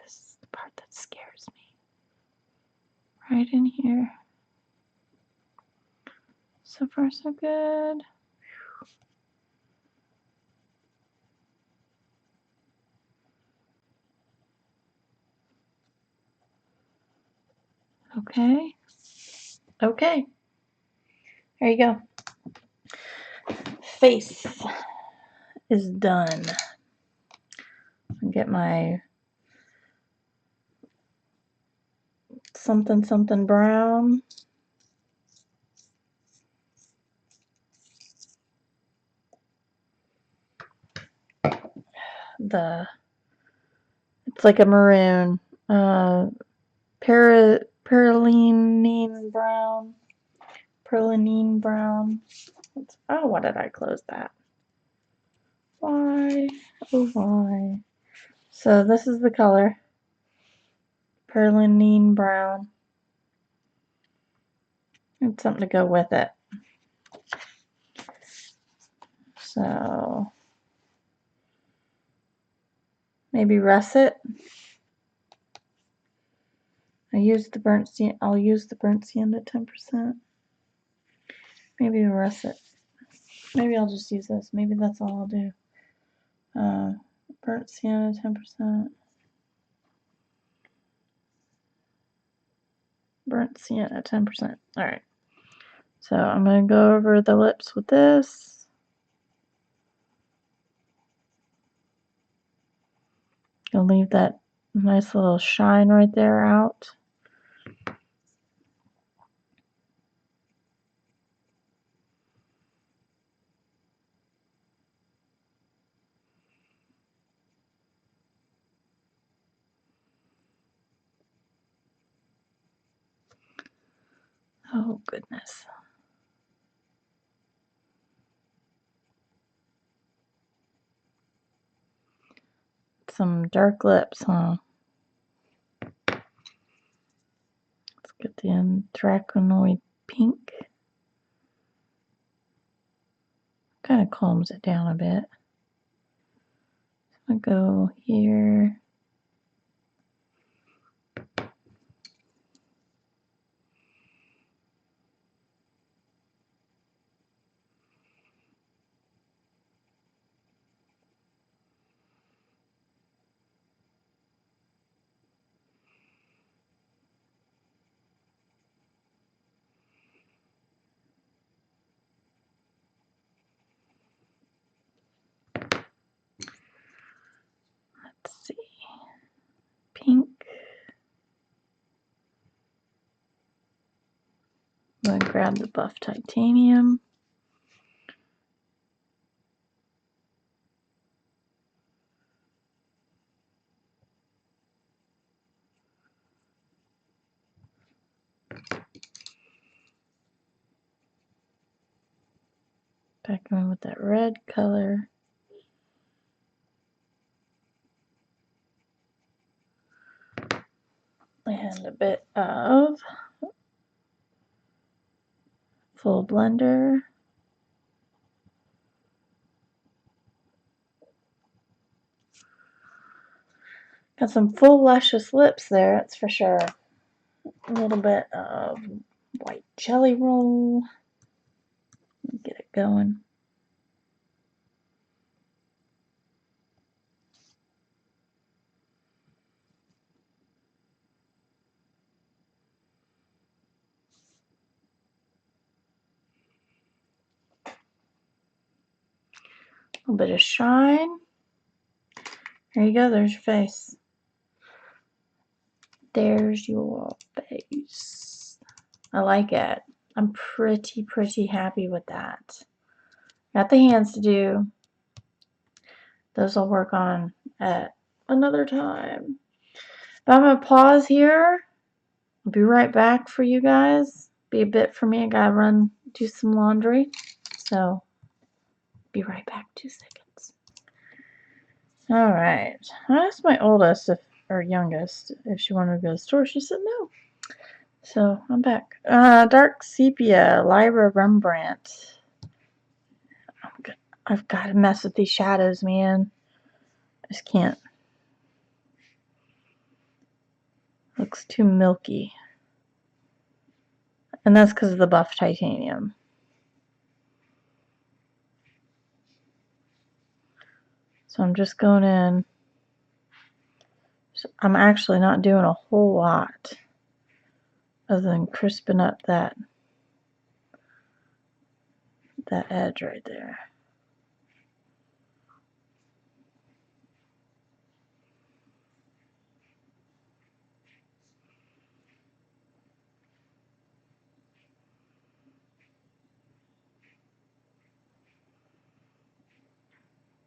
This is the part that scares me. Right in here. So far, so good. Okay. Okay. There you go. Face is done. I'll get my something something brown. It's like a maroon. Perylene brown. Perylene brown. Oh, why did I close that? Why? Oh, why? So this is the color. Perylene brown. And something to go with it. So maybe russet. I'll use the burnt sienna at 10%. Maybe russet. Maybe I'll just use this. Maybe that's all I'll do. Burnt sienna 10%. Burnt sienna 10%. Alright. So I'm going to go over the lips with this. I'll leave that nice little shine right there out. Oh, goodness. Some dark lips, huh? Let's get the anthracenoid pink. Kind of calms it down a bit. I'll go here. Let's see. Pink. I'm going to grab the buff titanium. Back in with that red color. And a bit of full blender. Got some full luscious lips there, that's for sure. A little bit of white jelly roll. Get it going. A little bit of shine. There you go, there's your face. There's your face. I like it. I'm pretty happy with that. Got the hands to do. Those I'll work on at another time. But I'm going to pause here. I'll be right back for you guys. Be a bit for me. I gotta run, do some laundry. So, be right back. 2 seconds. Alright. I asked my oldest, or youngest, if she wanted to go to the store. She said no. So, I'm back. Dark Sepia, Lyra Rembrandt. I've got to mess with these shadows, man. I just can't. Looks too milky. And that's because of the buff titanium. So I'm just going in. So I'm actually not doing a whole lot. other than crisping up that edge right there.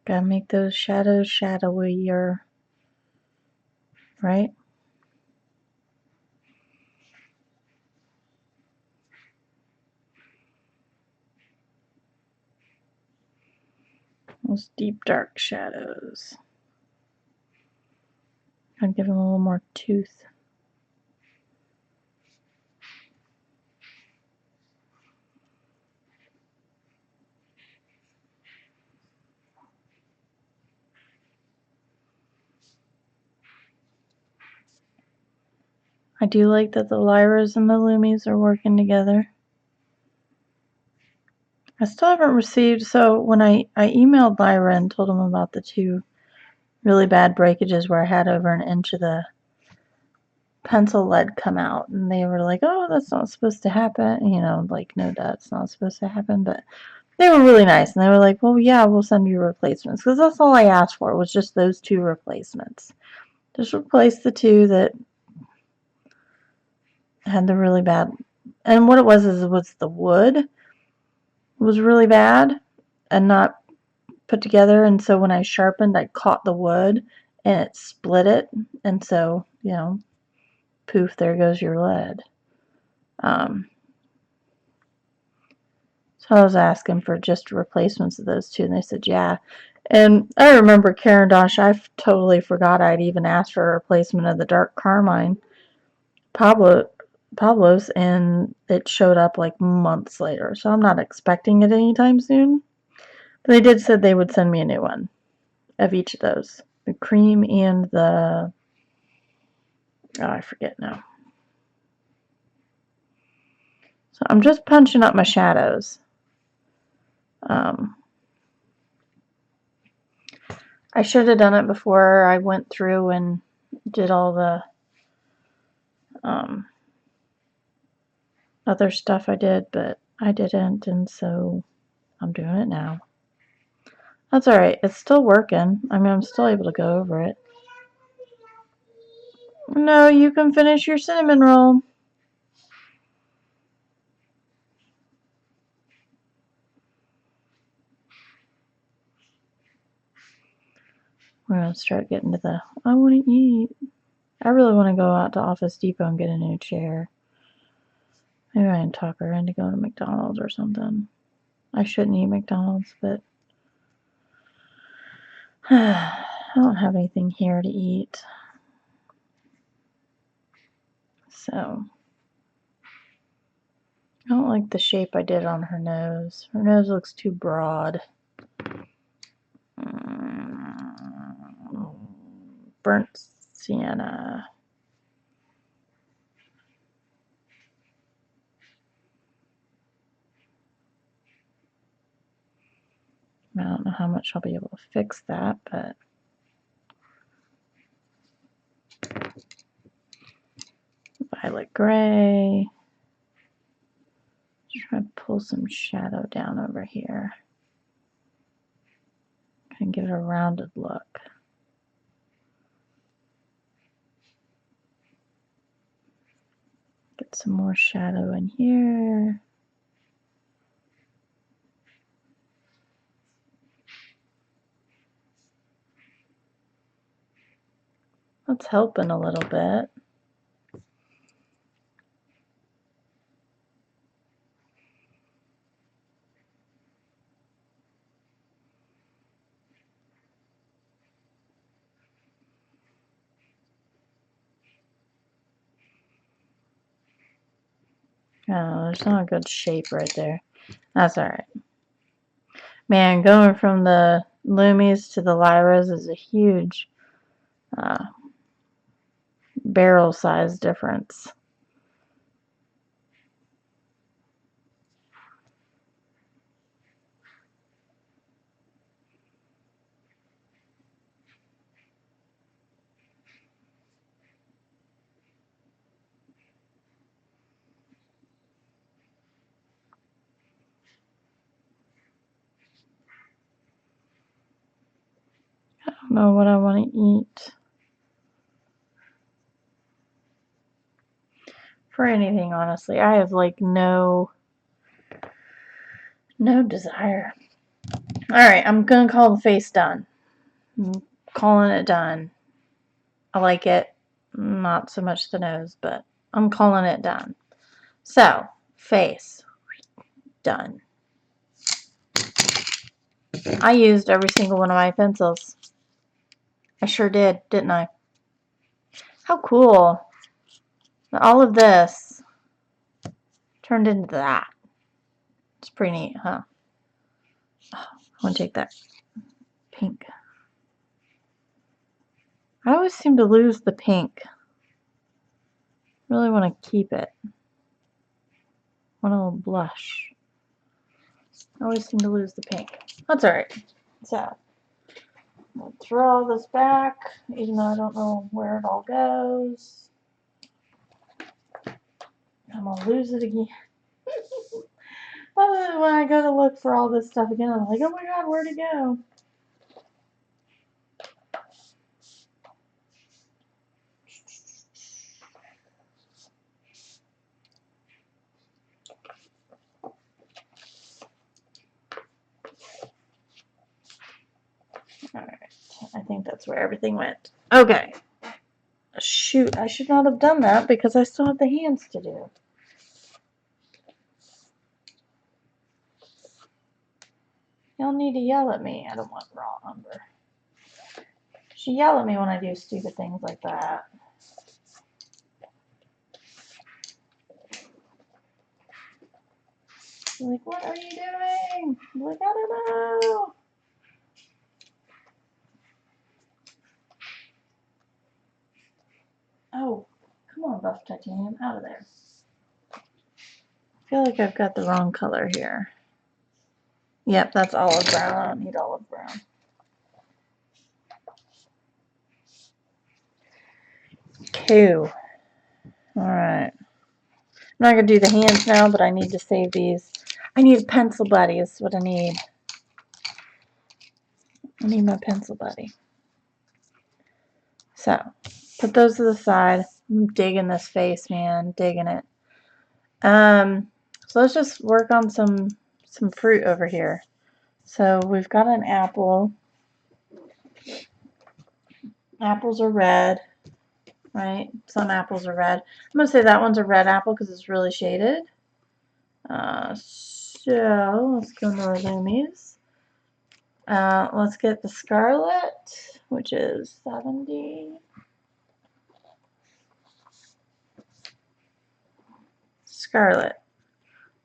Gotta make those shadows shadowier, right? Those deep dark shadows. I'll give them a little more tooth. I do like that the Lyras and the Lumies are working together. I still haven't received, so when I emailed Lyra and told them about the 2 really bad breakages where I had over an inch of the pencil lead come out, and they were like, oh, that's not supposed to happen, you know, like, no, that's not supposed to happen, but they were really nice, and they were like, well, yeah, we'll send you replacements, because that's all I asked for was just those 2 replacements. Just replace the 2 that had the really bad, and what it was the wood was really bad and not put together, and so when I sharpened, I caught the wood and it split it, and so, you know, poof, there goes your lead. So I was asking for just replacements of those 2, and they said, yeah. And I remember Caran, I totally forgot I'd even asked for a replacement of the dark carmine Pablos, and it showed up like months later, so I'm not expecting it anytime soon. But they did said they would send me a new one of each of those. The cream and the, oh, I forget now. So I'm just punching up my shadows. I should have done it before I went through and did all the other stuff I did, but I didn't, and so I'm doing it now. That's alright, it's still working. I mean, I'm still able to go over it. No, you can finish your cinnamon roll. We're going to start getting to the, I want to eat. I really want to go out to Office Depot and get a new chair. Maybe I can talk her into going to McDonald's or something. I shouldn't eat McDonald's, but I don't have anything here to eat. So, I don't like the shape I did on her nose. Her nose looks too broad. Burnt sienna. I don't know how much I'll be able to fix that, but violet gray. Just try to pull some shadow down over here. And give it a rounded look. Get some more shadow in here. That's helping a little bit. Oh, there's not a good shape right there. That's alright. Man, going from the Lumies to the Lyras is a huge barrel size difference. don't know what I want to eat for anything, honestly. I have like no desire. Alright, I'm gonna call the face done. I'm calling it done. I like it. Not so much the nose, but I'm calling it done. So, face. Done. I used every single one of my pencils. I sure did, didn't I? How cool. All of this turned into that. It's pretty neat, huh? Oh, I want to take that pink. I always seem to lose the pink. Really want to keep it. Want a little blush. I always seem to lose the pink. That's alright. So, I'll throw all this back, even though I don't know where it all goes. I'm going to lose it again. When I go to look for all this stuff again, I'm like, oh my god, where'd it go? Alright, I think that's where everything went. Okay. Shoot, I should not have done that because I still have the hands to do. Y'all need to yell at me. I don't want raw umber. She yell at me when I do stupid things like that. She's like, what are you doing? I'm like, I don't know. Oh, come on, buff titanium, out of there. I feel like I've got the wrong color here. Yep, that's olive brown. I don't need olive brown. Cool. Alright. I'm not going to do the hands now, but I need to save these. I need a pencil buddy is what I need. I need my pencil buddy. So, put those to the side. I'm digging this face, man. Digging it. So let's just work on some fruit over here. So we've got an apple. Apples are red, right? Some apples are red. I'm going to say that one's a red apple because it's really shaded. So let's go to our Lumies. Let's get the Scarlet, which is 70. Scarlet.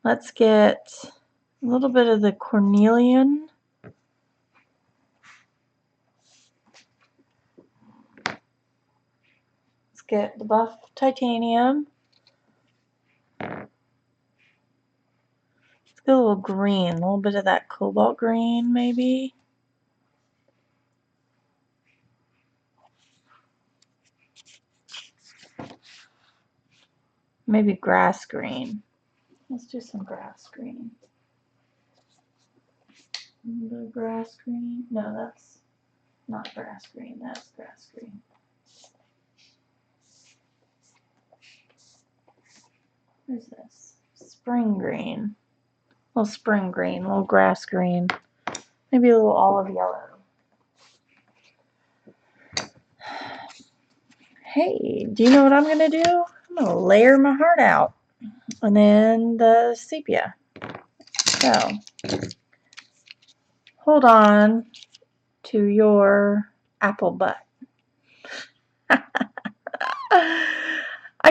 Let's get a little bit of the Cornelian. Let's get the buff titanium. Let's get a little green, a little bit of that cobalt green, maybe. Maybe grass green. Let's do some grass green. The grass green. No, that's not grass green. That's grass green. What is this? Spring green. A little spring green, a little grass green. Maybe a little olive yellow. Hey, do you know what I'm going to do? I'm going to layer my heart out. And then the sepia. So, hold on to your apple butt. I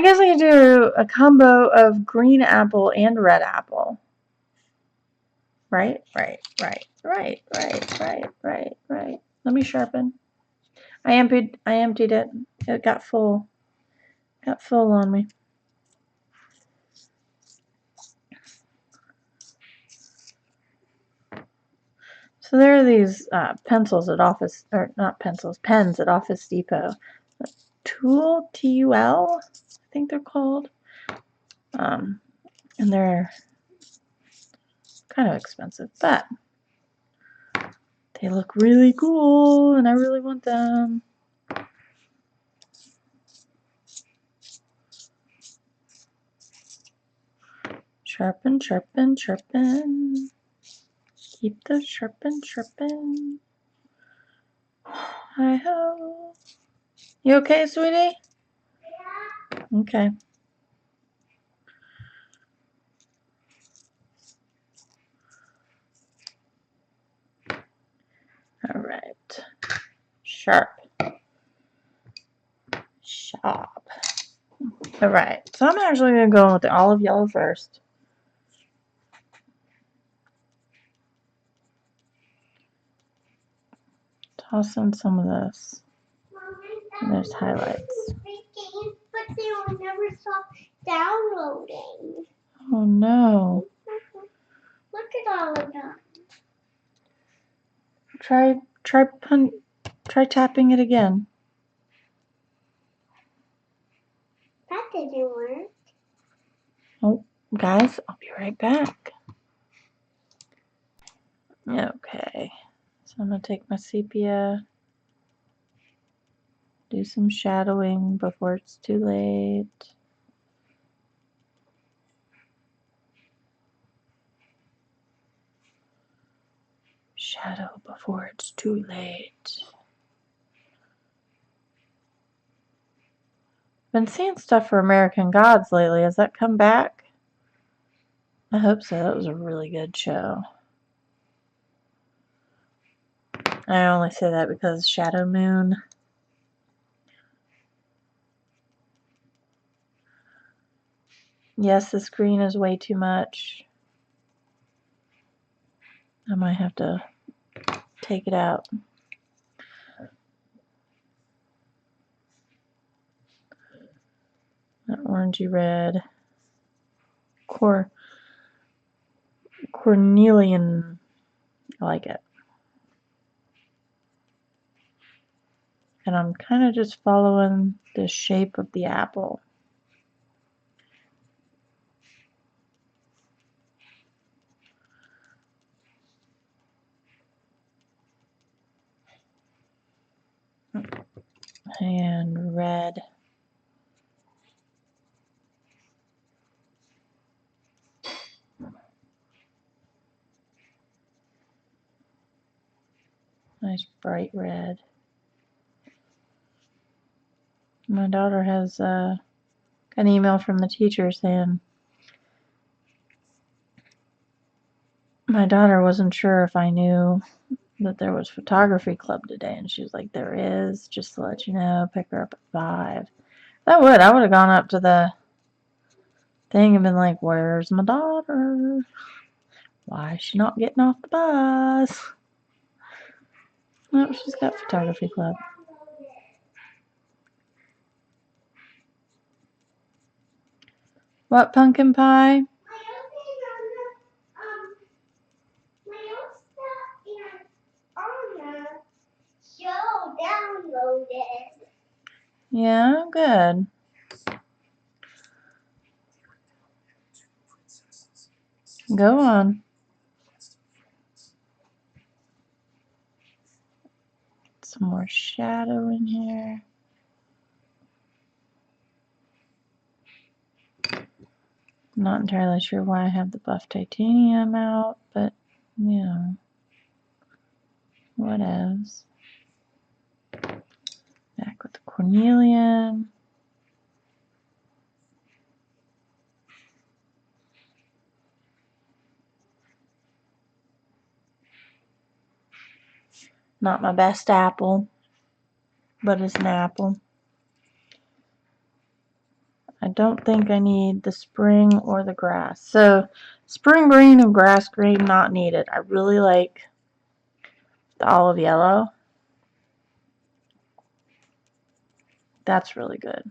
guess I could do a combo of green apple and red apple. Right. Let me sharpen. I emptied it. It got full. Got full on me. So there are these pencils at Office, or not pencils, pens at Office Depot. Tool, T-U-L, I think they're called. And they're kind of expensive, but They look really cool, and I really want them. Sharpen, sharpen, sharpen. Keep the sharpen, sharpen. Hi-ho. You okay, sweetie? Yeah. Okay. All right. Sharp. Sharp. All right. So I'm actually going to go with the olive yellow first. Toss in some of this. And there's highlights. But they will never stop downloading. Oh no. Look at all of them. Try tapping it again. That didn't work. Oh, guys, I'll be right back. Okay. So I'm going to take my sepia, do some shadowing before it's too late. Shadow before it's too late. Been seeing stuff for American Gods lately. Has that come back? I hope so. That was a really good show. I only say that because Shadow Moon. Yes, this green is way too much. I might have to take it out. That orangey red. Cornelian. I like it. And I'm kind of just following the shape of the apple. And red. Nice bright red. My daughter has an email from the teacher saying my daughter wasn't sure if I knew that there was photography club today, and she was like, there is, just to let you know, pick her up at 5. I would have gone up to the thing and been like, where's my daughter? Why is she not getting off the bus? No, she's got photography club. What, pumpkin pie? Show downloaded. Yeah, good. Go on. Some more shadow in here. I'm not entirely sure why I have the buff titanium out, but yeah, whatevs. Back with the cornelian. Not my best apple, but it's an apple. I don't think I need the spring or the grass. So spring green and grass green not needed. I really like the olive yellow. That's really good.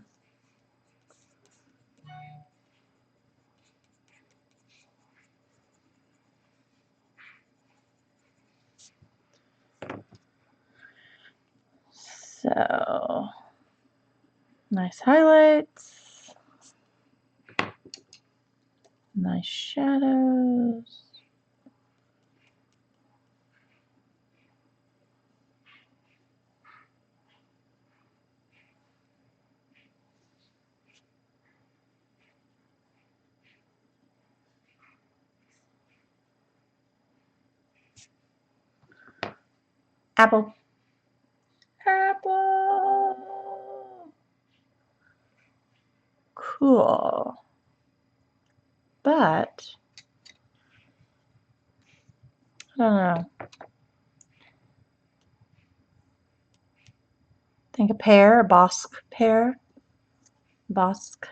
So nice highlights. Nice shadows. Apple. Apple. Cool. But I don't know. Think a pear, a Bosque pear. Bosque.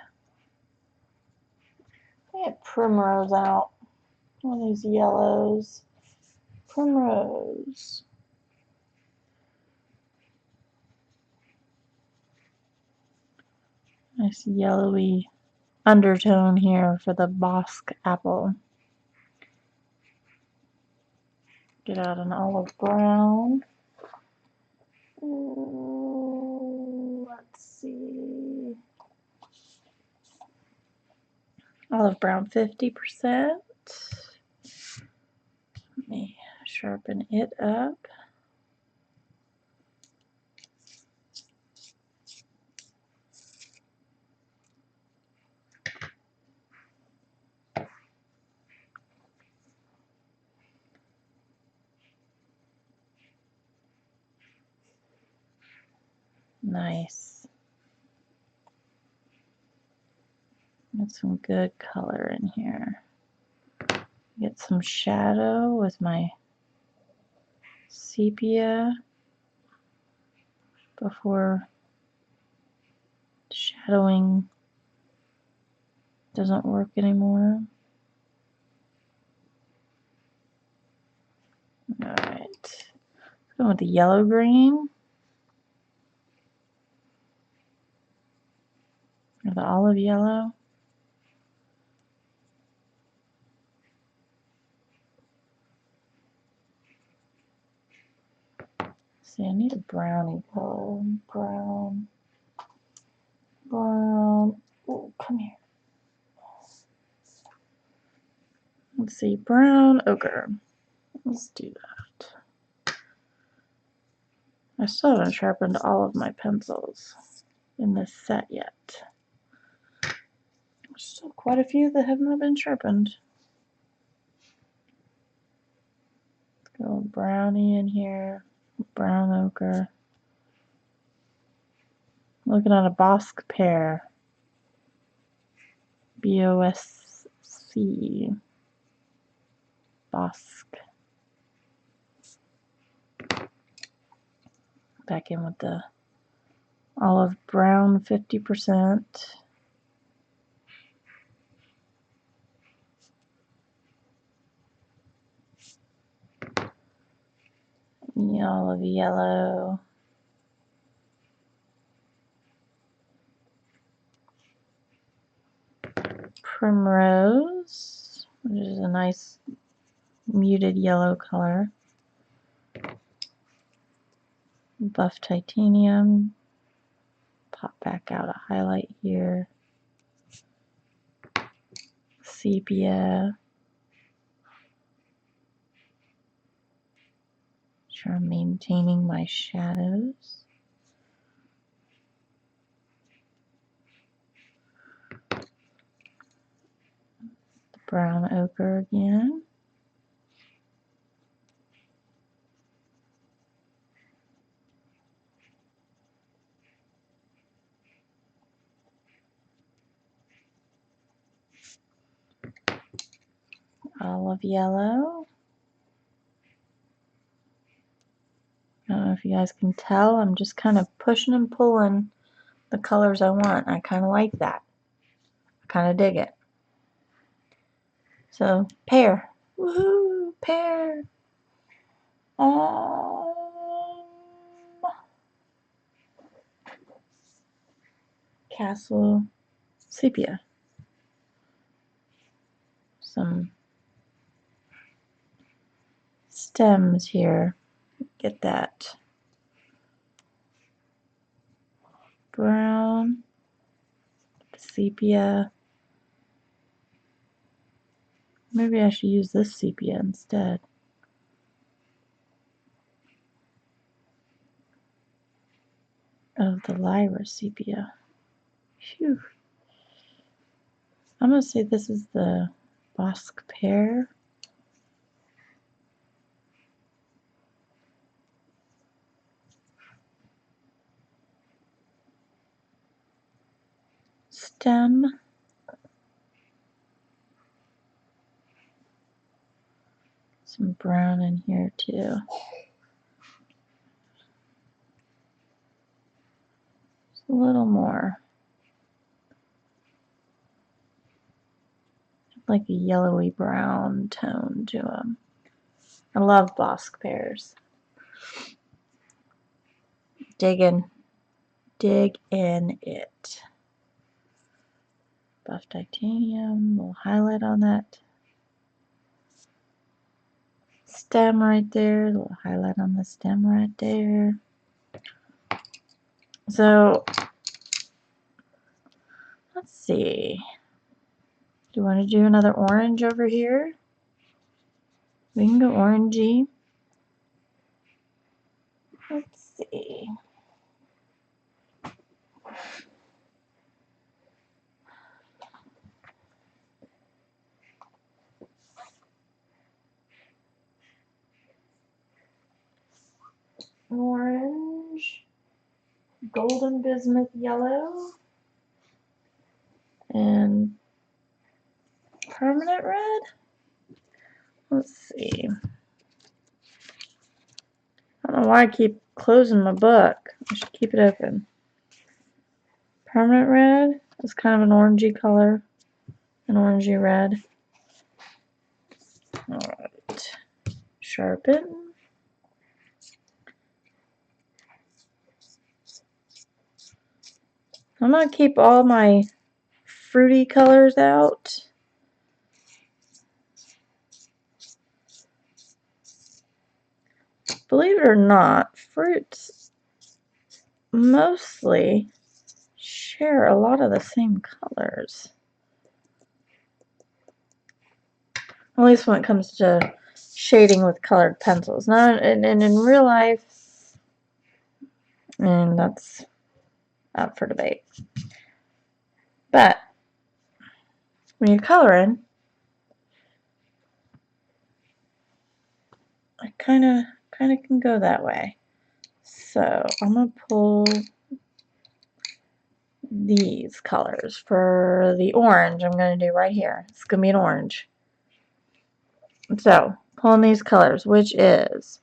I had primrose out. One of these yellows. Primrose. Nice yellowy undertone here for the Bosque apple. Get out an olive brown. Ooh, let's see. Olive brown 50%. Let me sharpen it up. Nice. Got some good color in here. Get some shadow with my sepia before shadowing doesn't work anymore. Alright. Go with the yellow green. Or the olive yellow. See, I need a brownie color. Brown. Brown. Oh, come here. Let's see. Brown ochre. Let's do that. I still haven't sharpened all of my pencils in this set yet. There's still quite a few that have not been sharpened. Let's go brownie in here. Brown ochre. Looking at a Bosque pear. B-O-S-C. Bosque. Back in with the olive brown 50%. The olive yellow. Primrose, which is a nice muted yellow color. Buff titanium. Pop back out a highlight here. Sepia. Sure, I'm maintaining my shadows. The brown ochre again. Olive yellow. I don't know if you guys can tell, I'm just kind of pushing and pulling the colors I want. I kind of like that. I kind of dig it. So, pear. Woohoo! Pear! Castle sepia. Some stems here. Get that brown, sepia. Maybe I should use this sepia instead. Of the Lyra sepia. Phew. I'm going to say this is the Bosque pear. stem. Some brown in here too. Just a little more. Like a yellowy brown tone to them. I love Bosque pears. Dig in it. Buff titanium, little highlight on that stem right there, a little highlight on the stem right there. So, let's see. Do you want to do another orange over here? We can go orangey. Let's see. Orange, golden bismuth yellow, and permanent red. Let's see. I don't know why I keep closing my book. I should keep it open. Permanent red is kind of an orangey color, an orangey red. Alright, sharpen. I'm going to keep all my fruity colors out. Believe it or not, fruits mostly share a lot of the same colors. At least when it comes to shading with colored pencils. Now, and in real life, and that's up for debate. But when you're coloring, I kind of can go that way. So I'm gonna pull these colors for the orange. I'm gonna do right here. It's gonna be an orange. So pulling these colors, which is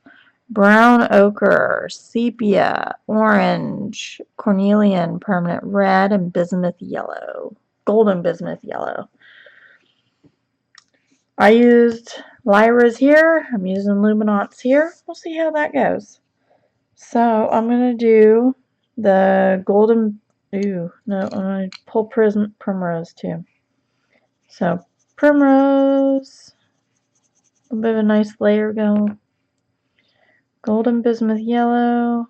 brown ochre, sepia, orange, cornelian, permanent red, and bismuth yellow, golden bismuth yellow. I used Lyra's here. I'm using Luminance here. We'll see how that goes. So I'm going to do the golden, no, I'm going to pull primrose too. So primrose, a little bit of a nice layer going. Golden bismuth yellow.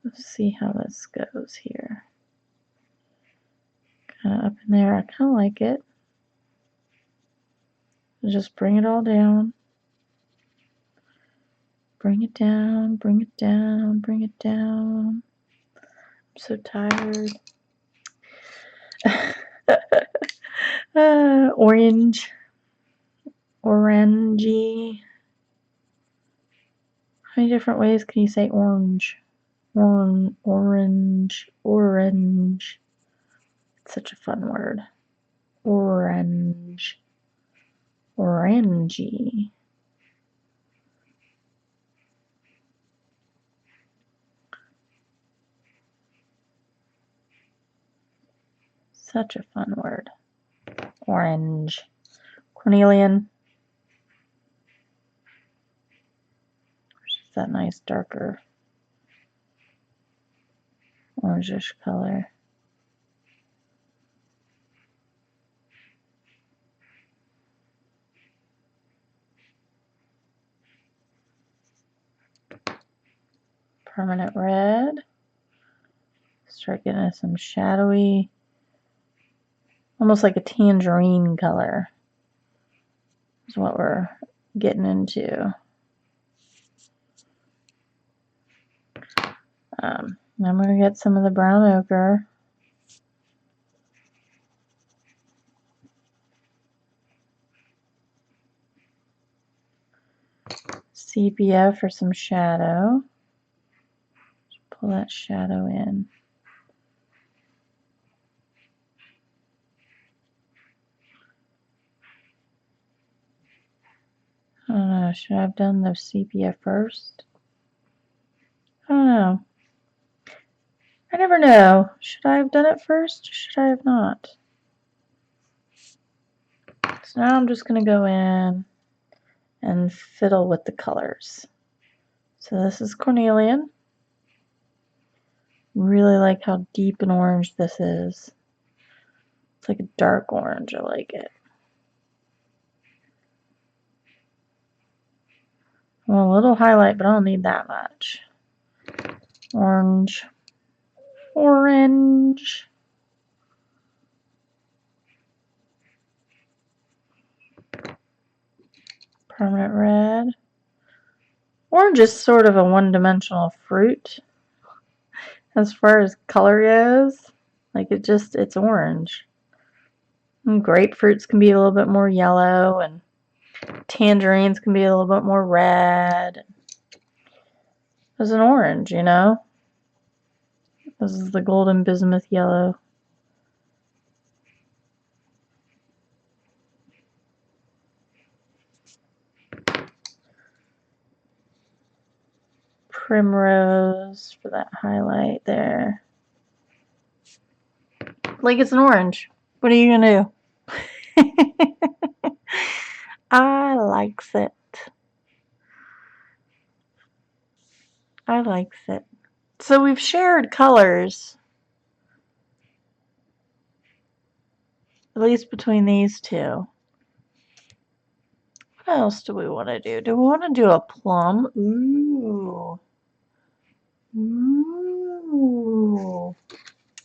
Let's see how this goes here. Kind of up in there. I kind of like it. Just bring it all down. Bring it down, bring it down, bring it down. I'm so tired. Orange. Orangey. How many different ways can you say orange? Orange. It's such a fun word. Orange. Orangey. Such a fun word. Orange. Cornelian. That nice darker orangish color. Permanent red. Start getting some shadowy, almost like a tangerine color is what we're getting into. I'm going to get some of the brown ochre. Sepia for some shadow. Just pull that shadow in. Should I have done the sepia first? I don't know. I never know. Should I have done it first or should I have not? So now I'm just going to go in and fiddle with the colors. So this is cornelian. Really like how deep an orange this is. It's like a dark orange. I like it. Well, a little highlight, but I don't need that much. Orange. Orange. Permanent red. Orange is sort of a one-dimensional fruit as far as color goes. Like it's orange. And grapefruits can be a little bit more yellow, and tangerines can be a little bit more red. There's an orange, you know? This is the golden bismuth yellow. Primrose for that highlight there. Like it's an orange. What are you gonna do? I likes it. I likes it. So we've shared colors, at least between these two. What else do we want to do? Do we want to do a plum? Ooh. Ooh.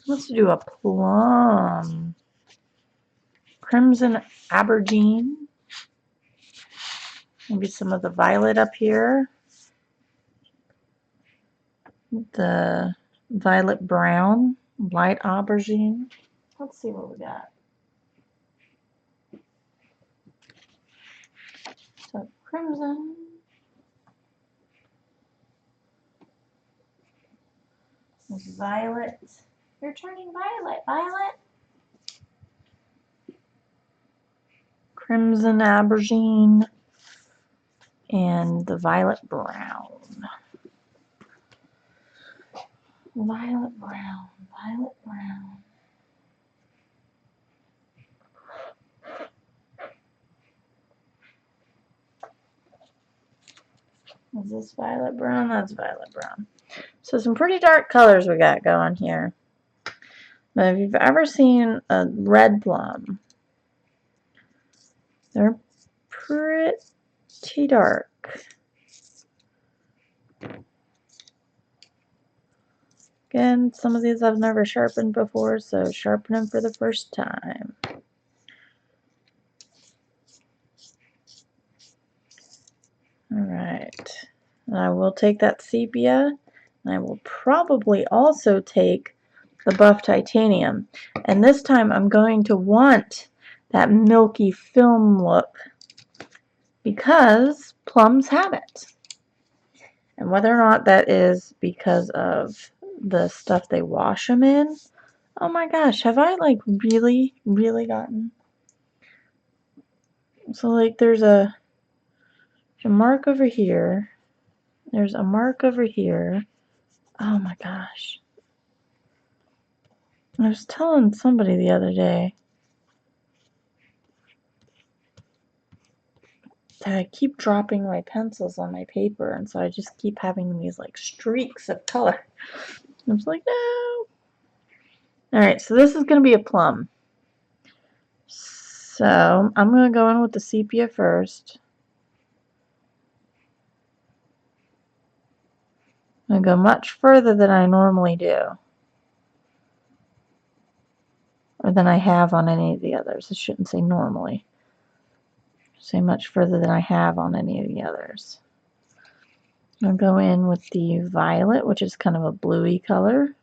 Let's do a plum. Crimson aubergine. Maybe some of the violet up here. The violet brown, light aubergine. Let's see what we got. So crimson. Violet. You're turning violet, Violet. Crimson aubergine and the violet brown. Violet brown, violet brown. Is this violet brown? That's violet brown. So some pretty dark colors we got going here. Now, if you've ever seen a red plum, they're pretty dark. Again, some of these I've never sharpened before, so sharpen them for the first time. Alright, and I will take that sepia, and I will probably also take the buff titanium. And this time I'm going to want that milky film look because plums have it. And whether or not that is because of the stuff they wash them in, oh my gosh, have I like really gotten... So like there's a mark over here. There's a mark over here. Oh my gosh. I was telling somebody the other day that I keep dropping my pencils on my paper, and so I just keep having these like streaks of color. I was like, no. Alright, so this is going to be a plum. So I'm going to go in with the sepia first. I'm going to go much further than I normally do. Or than I have on any of the others. I shouldn't say normally. Say much further than I have on any of the others. I'll go in with the violet, which is kind of a bluey color.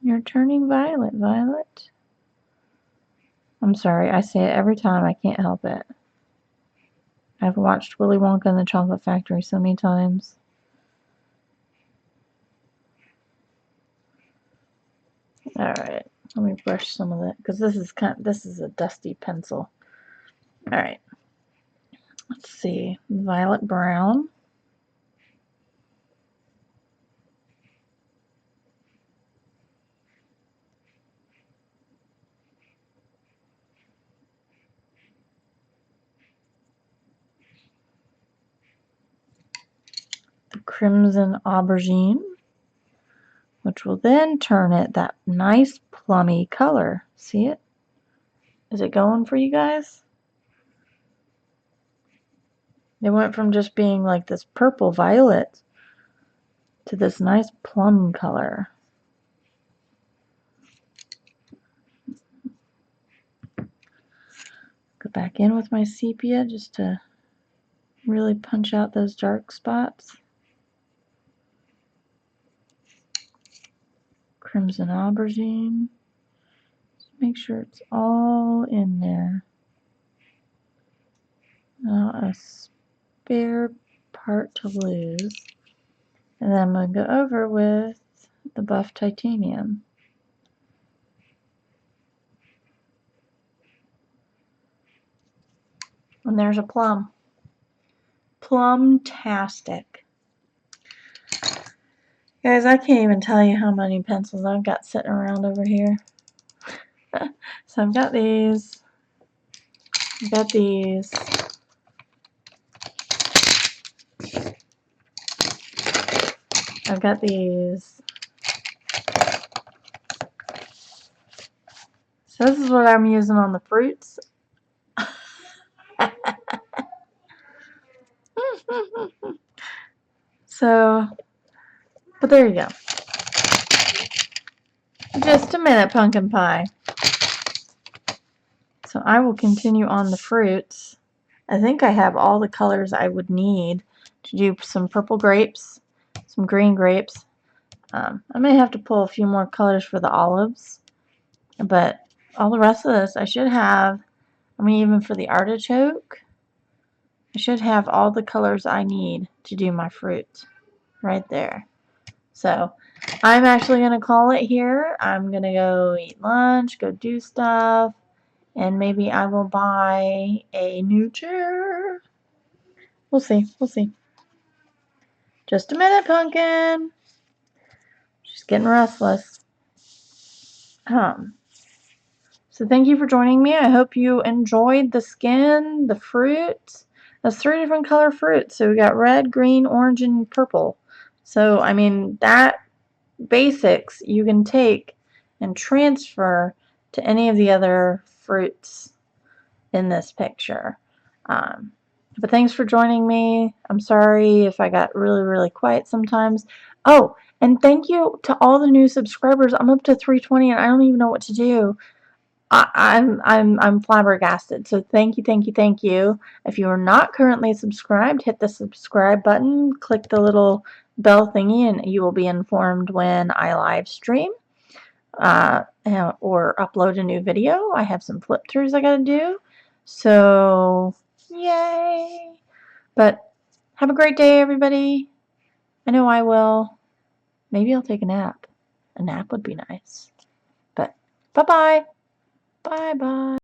You're turning violet, Violet. I'm sorry, I say it every time. I can't help it. I've watched Willy Wonka and the Chocolate Factory so many times. Alright, Let me brush some of it because this is a dusty pencil. All right. Let's see. Violet brown. The crimson aubergine, which will then turn it that nice plummy color. See it? Is it going for you guys? It went from just being like this purple violet to this nice plum color. Go back in with my sepia just to really punch out those dark spots. Crimson aubergine. Just make sure it's all in there. Not a spare part to lose. And then I'm going to go over with the buff titanium. And there's a plum. Plum-tastic. Guys, I can't even tell you how many pencils I've got sitting around over here. So I've got these. I've got these. I've got these. So this is what I'm using on the fruits. So, but there you go. Just a minute, pumpkin pie. So I will continue on the fruits. I think I have all the colors I would need to do some purple grapes, some green grapes. I may have to pull a few more colors for the olives, but all the rest of this I should have. I mean, even for the artichoke, I should have all the colors I need to do my fruit right there. So I'm actually going to call it here. I'm going to go eat lunch, go do stuff, and maybe I will buy a new chair. We'll see. We'll see. Just a minute, Pumpkin. She's getting restless. So thank you for joining me. I hope you enjoyed the skin, the fruit. That's 3 different color fruits. So we got red, green, orange, and purple. So, I mean, that basics you can take and transfer to any of the other fruits in this picture. But thanks for joining me. I'm sorry if I got really, really quiet sometimes. Oh, and thank you to all the new subscribers. I'm up to 320 and I don't even know what to do. I'm flabbergasted. So thank you, thank you, thank you. If you are not currently subscribed, hit the subscribe button, click the little bell thingy, and you will be informed when I live stream or upload a new video. I have some flip tours I gotta do. So yay! But have a great day, everybody. I know I will. Maybe I'll take a nap. A nap would be nice. But bye-bye. Bye-bye.